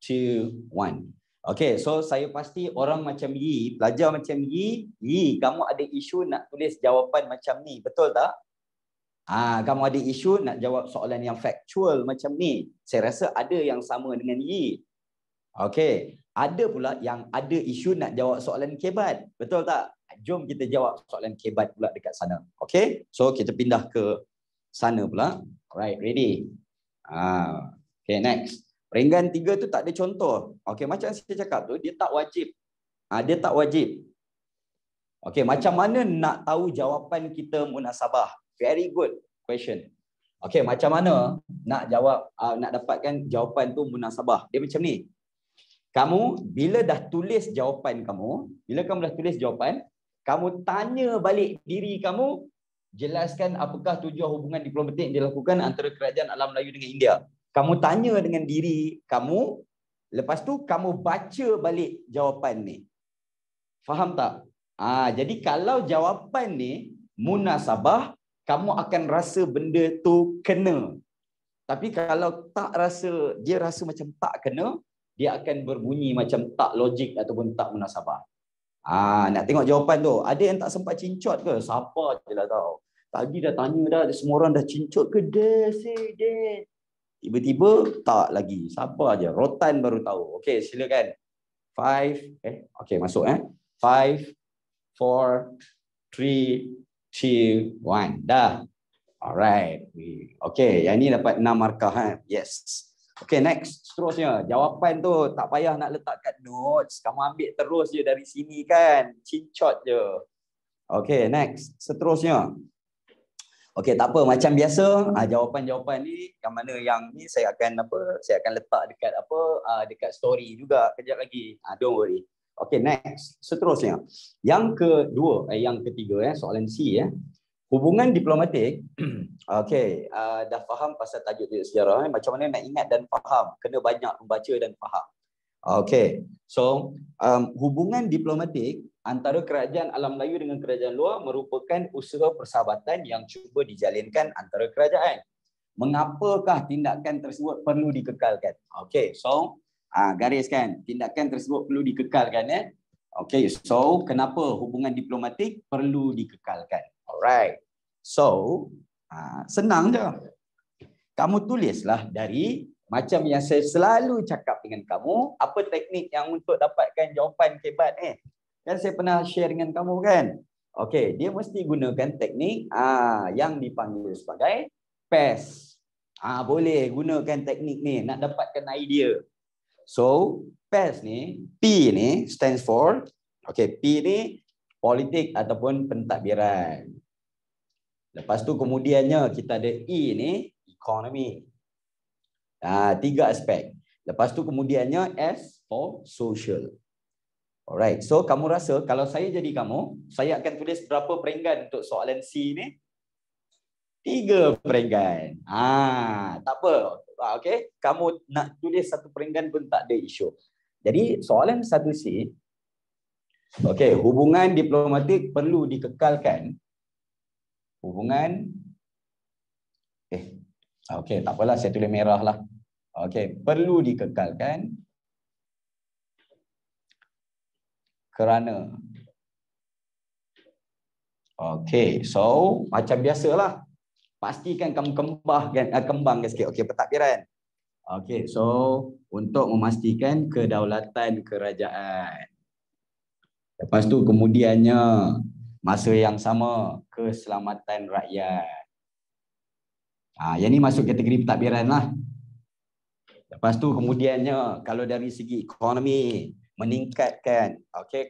2 1. Okey, so saya pasti orang macam Yi, pelajar macam Yi, kamu ada isu nak tulis jawapan macam ni, betul tak? Kamu ada isu nak jawab soalan yang factual macam ni. Saya rasa ada yang sama dengan Yi. Okey, ada pula yang ada isu nak jawab soalan kebat. Betul tak? Jom kita jawab soalan kebat pula dekat sana. Okey, so kita pindah ke sana pula. Alright, ready? Okay, next. Peringgan 3 tu tak ada contoh. Okey, macam saya cakap tu, dia tak wajib. Dia tak wajib. Okey, macam mana nak tahu jawapan kita munasabah? Very good question. Okey, macam mana nak jawab, nak dapatkan jawapan tu munasabah? Dia macam ni. Kamu bila dah tulis jawapan kamu, bila kamu dah tulis jawapan, kamu tanya balik diri kamu, jelaskan apakah tujuan hubungan diplomatik yang dilakukan antara kerajaan alam Melayu dengan India. Kamu tanya dengan diri kamu, lepas tu kamu baca balik jawapan ni. Faham tak? Jadi kalau jawapan ni munasabah, kamu akan rasa benda tu kena. Tapi kalau tak rasa, dia rasa macam tak kena, dia akan berbunyi macam tak logik ataupun tak munasabah. Nak tengok jawapan tu. Ada yang tak sempat cincot ke? Siapa je lah tahu. Tadi dah tanya dah, semua orang dah cincot ke? Des. Tiba-tiba tak lagi. Siapa aja? Rotan baru tahu. Okey, silakan. 5, okey masuk 5, 4, 3, 2, 1. Dah. Alright. Okay, yang ni dapat 6 markah. Yes. Okay, next. Seterusnya, jawapan tu tak payah nak letak kat notes. Kamu ambil terus je dari sini kan. Cincot je. Okay, next. Seterusnya. Okay, tak apa. Macam biasa, jawapan-jawapan ni, yang mana yang ni saya akan letak dekat dekat story juga kejap lagi. Don't worry. Okay, next. Seterusnya. Yang ketiga, soalan C. Hubungan diplomatik, okey, dah faham pasal tajuk dia sejarah. Macam mana nak ingat dan faham? Kena banyak membaca dan faham. Okey, so hubungan diplomatik antara kerajaan alam Melayu dengan kerajaan luar merupakan usaha persahabatan yang cuba dijalinkan antara kerajaan. Mengapakah tindakan tersebut perlu dikekalkan? Okey, so gariskan, tindakan tersebut perlu dikekalkan. Okey, so kenapa hubungan diplomatik perlu dikekalkan? Alright. So, senang je. Kamu tulislah dari macam yang saya selalu cakap dengan kamu, apa teknik yang untuk dapatkan jawapan kebat Kan saya pernah share dengan kamu kan? Okey, dia mesti gunakan teknik yang dipanggil sebagai PES. Boleh gunakan teknik ni nak dapatkan idea. So, PES ni, P ni stands for, P ni politik ataupun pentadbiran. Lepas tu kemudiannya kita ada E ni, economy. 3 aspek. Lepas tu kemudiannya S for social. Alright, so kamu rasa kalau saya jadi kamu, saya akan tulis berapa perenggan untuk soalan C ni? 3 perenggan. Tak apa. Okey, kamu nak tulis 1 perenggan pun tak ada isu. Jadi soalan 1C, okey, hubungan diplomatik perlu dikekalkan. Hubungan okey, tak apalah saya tulis merah lah. Okey, perlu dikekalkan kerana. Okey, so macam biasalah. Pastikan kamu kembangkan sikit. Okey, pentadbiran. Okey, so untuk memastikan kedaulatan kerajaan. Lepas tu kemudiannya masa yang sama keselamatan rakyat. Yang ni masuk kategori pentadbiran lah. Lepas tu kemudiannya kalau dari segi ekonomi meningkatkan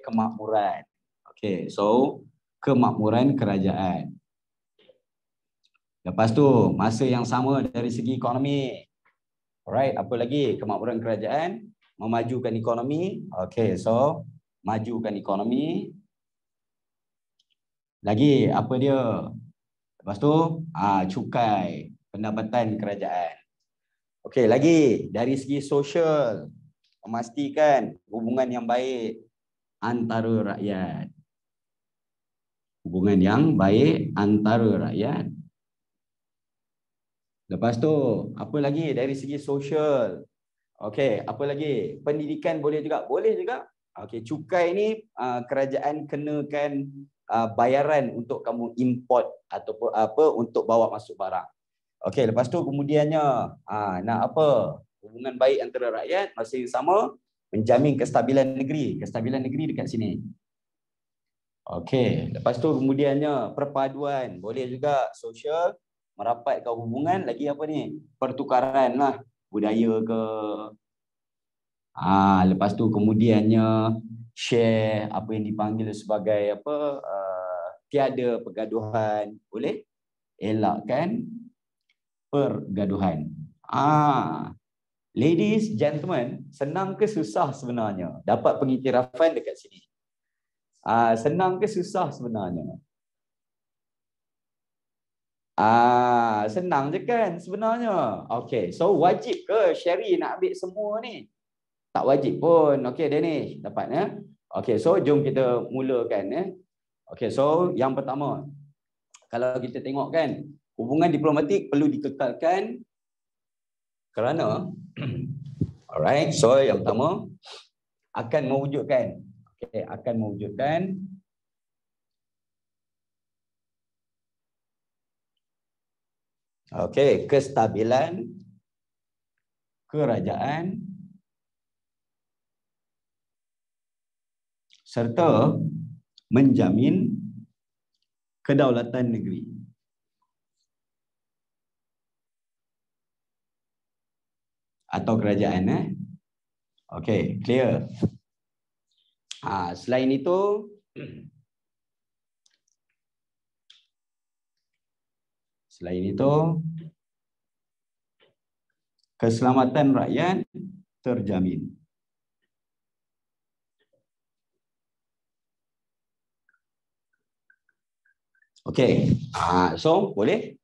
kemakmuran. Okey, so kemakmuran kerajaan. Lepas tu masa yang sama dari segi ekonomi. Alright, apa lagi? Kemakmuran kerajaan, memajukan ekonomi. Okey, so majukan ekonomi. Lagi apa dia? Lepas tu cukai, pendapatan kerajaan. Okey, lagi dari segi sosial, memastikan hubungan yang baik antara rakyat. Hubungan yang baik antara rakyat. Lepas tu, apa lagi dari segi sosial? Okey, apa lagi? Pendidikan boleh juga? Boleh juga. Okey, cukai ni kerajaan kenakan bayaran untuk kamu import ataupun untuk bawa masuk barang. Okey, lepas tu kemudiannya nak apa? Hubungan baik antara rakyat, masa yang sama menjamin kestabilan negeri. Kestabilan negeri dekat sini. Okey, lepas tu kemudiannya perpaduan, boleh juga sosial, merapatkan hubungan, lagi apa ni? Pertukaran lah, budaya ke. Lepas tu kemudiannya share apa yang dipanggil sebagai tiada pergaduhan, boleh? Elakkan pergaduhan. Ladies, gentlemen, senang ke susah sebenarnya dapat pengiktirafan dekat sini? Senang ke susah sebenarnya? Senang je kan sebenarnya. Okay, so wajib ke Sherry nak ambil semua ni? Tak wajib pun. Okay, Danish dapat ya. Okay, so jom kita mulakan ya. Okay, so yang pertama, kalau kita tengok kan, hubungan diplomatik perlu dikekalkan kerana alright, so yang pertama akan mewujudkan kestabilan kerajaan serta menjamin kedaulatan negeri. Atau kerajaan. Okay, clear. Selain itu, keselamatan rakyat terjamin. Okay, so boleh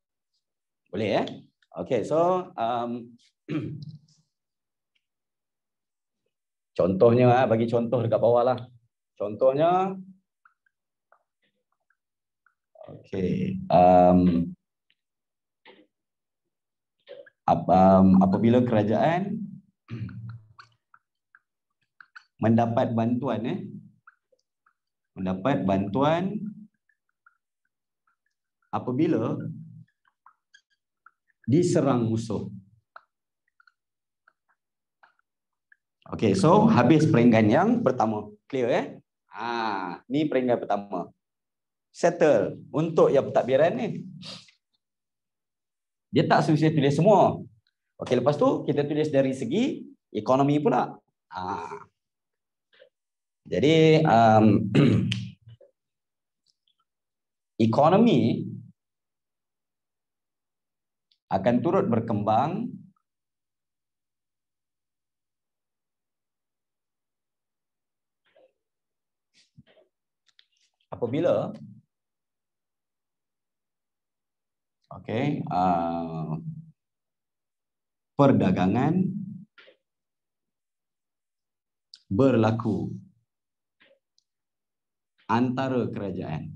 ya. Okay, so contohnya, bagi contoh dekat bawah lah. Contohnya, okay, apabila kerajaan mendapat bantuan apabila diserang musuh. Okay, so habis perenggan yang pertama. Clear ya? Ni perenggan pertama. Settle. Untuk yang pentadbiran ni, dia tak susah tulis semua. Okay, lepas tu kita tulis dari segi ekonomi pula. Jadi ekonomi akan turut berkembang apabila perdagangan berlaku antara kerajaan.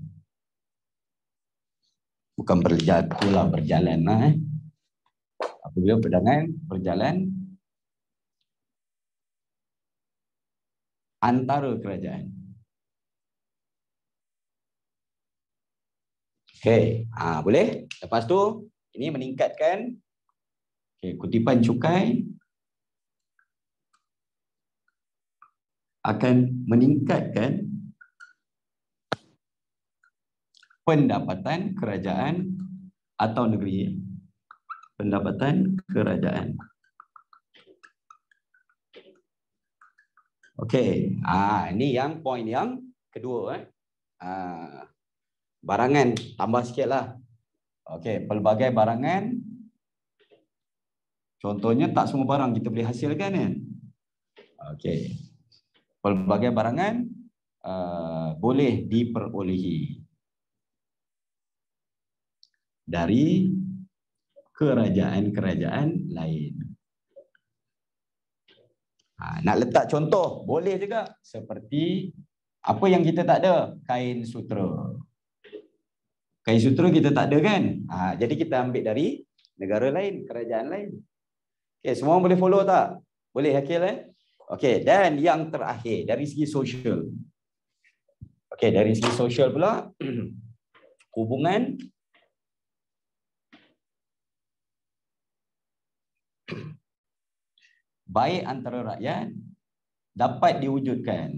Bukan berlaku lah, berjalan lah. Apabila perdagangan berjalan antara kerajaan. Okay, boleh? Lepas tu, ini meningkatkan kutipan cukai akan meningkatkan pendapatan kerajaan atau negeri. Pendapatan kerajaan. Okey, ini yang poin yang kedua. Barangan tambah sikitlah. Okey, pelbagai barangan. Contohnya tak semua barang kita boleh hasilkan kan? Okey. Pelbagai barangan boleh diperolehi dari kerajaan-kerajaan lain. Nak letak contoh boleh juga, seperti apa yang kita tak ada? Kain sutera. Kain sutera kita tak ada kan? Jadi kita ambil dari negara lain, kerajaan lain. Okay, semua boleh follow tak? Boleh Hakil Okay, dan yang terakhir dari segi sosial. Okay, dari segi sosial pula hubungan baik antara rakyat dapat diwujudkan.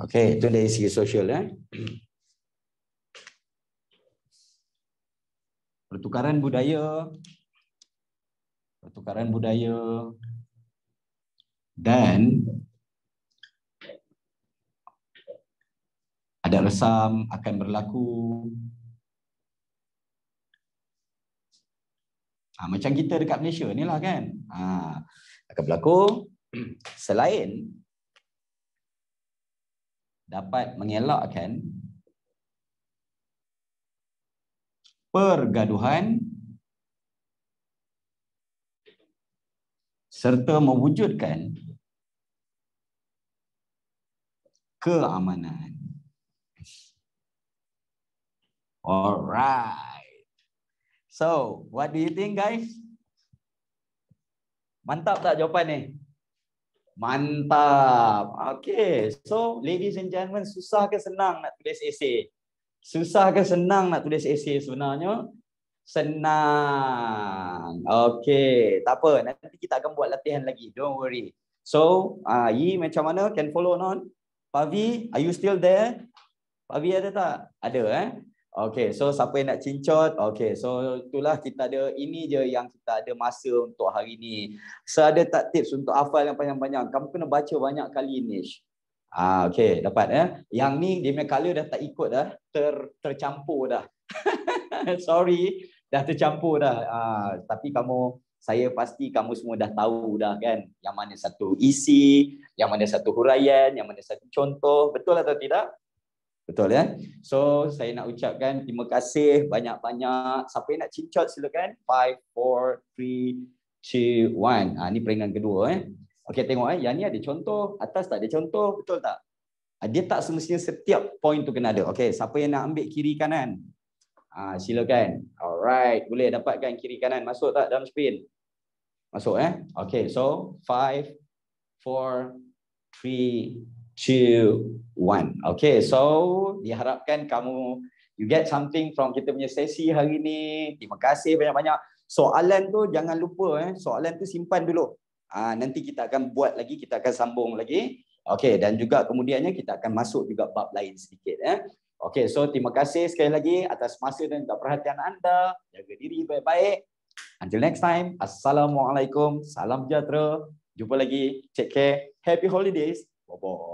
Okey, itu dari segi sosial Pertukaran budaya dan Adat resam akan berlaku. Macam kita dekat Malaysia ni lah kan. Akan berlaku. Selain dapat mengelakkan pergaduhan serta mewujudkan keamanan. Alright. So, what do you think, guys? Mantap tak jawapan ni? Mantap. Okay. So, ladies and gentlemen, susah ke senang nak tulis esei? Susah ke senang nak tulis esei sebenarnya? Senang. Okay. Tak apa. Nanti kita akan buat latihan lagi. Don't worry. So, Yi macam mana? Can follow on? Pavi, are you still there? Pavi ada tak? Ada Okay, so siapa yang nak cincot? Okay, so itulah kita ada, ini je yang kita ada masa untuk hari ni. So ada tak tips untuk hafal yang panjang-panjang? Kamu kena baca banyak kali ni. Okay, dapat Yang ni dia punya color dah tak ikut dah, tercampur dah. Sorry, dah tercampur dah. Tapi saya pasti kamu semua dah tahu dah kan, yang mana satu isi, yang mana satu huraian, yang mana satu contoh. Betul atau tidak? Betul So saya nak ucapkan terima kasih banyak-banyak. Siapa yang nak cincot silakan. 5, 4, 3, 2, 1. Ni peringkat kedua Okey, tengok yang ni ada contoh, atas tak ada contoh, betul tak? Dia tak semestinya setiap point tu kena ada. Okey, siapa yang nak ambil kiri kanan? Silakan. Alright, boleh dapatkan kiri kanan. Masuk tak dalam screen? Masuk Okey, so 5, 4, 3, 2, 1. Okay, so diharapkan you get something from kita punya sesi hari ni. Terima kasih banyak-banyak. Soalan tu jangan lupa soalan tu simpan dulu. Nanti kita akan buat lagi, kita akan sambung lagi. Okay, dan juga kemudiannya kita akan masuk juga bab lain sedikit Okay, so terima kasih sekali lagi atas masa dan juga perhatian anda. Jaga diri baik-baik. Until next time. Assalamualaikum. Salam sejahtera. Jumpa lagi. Take care. Happy holidays. Bye-bye.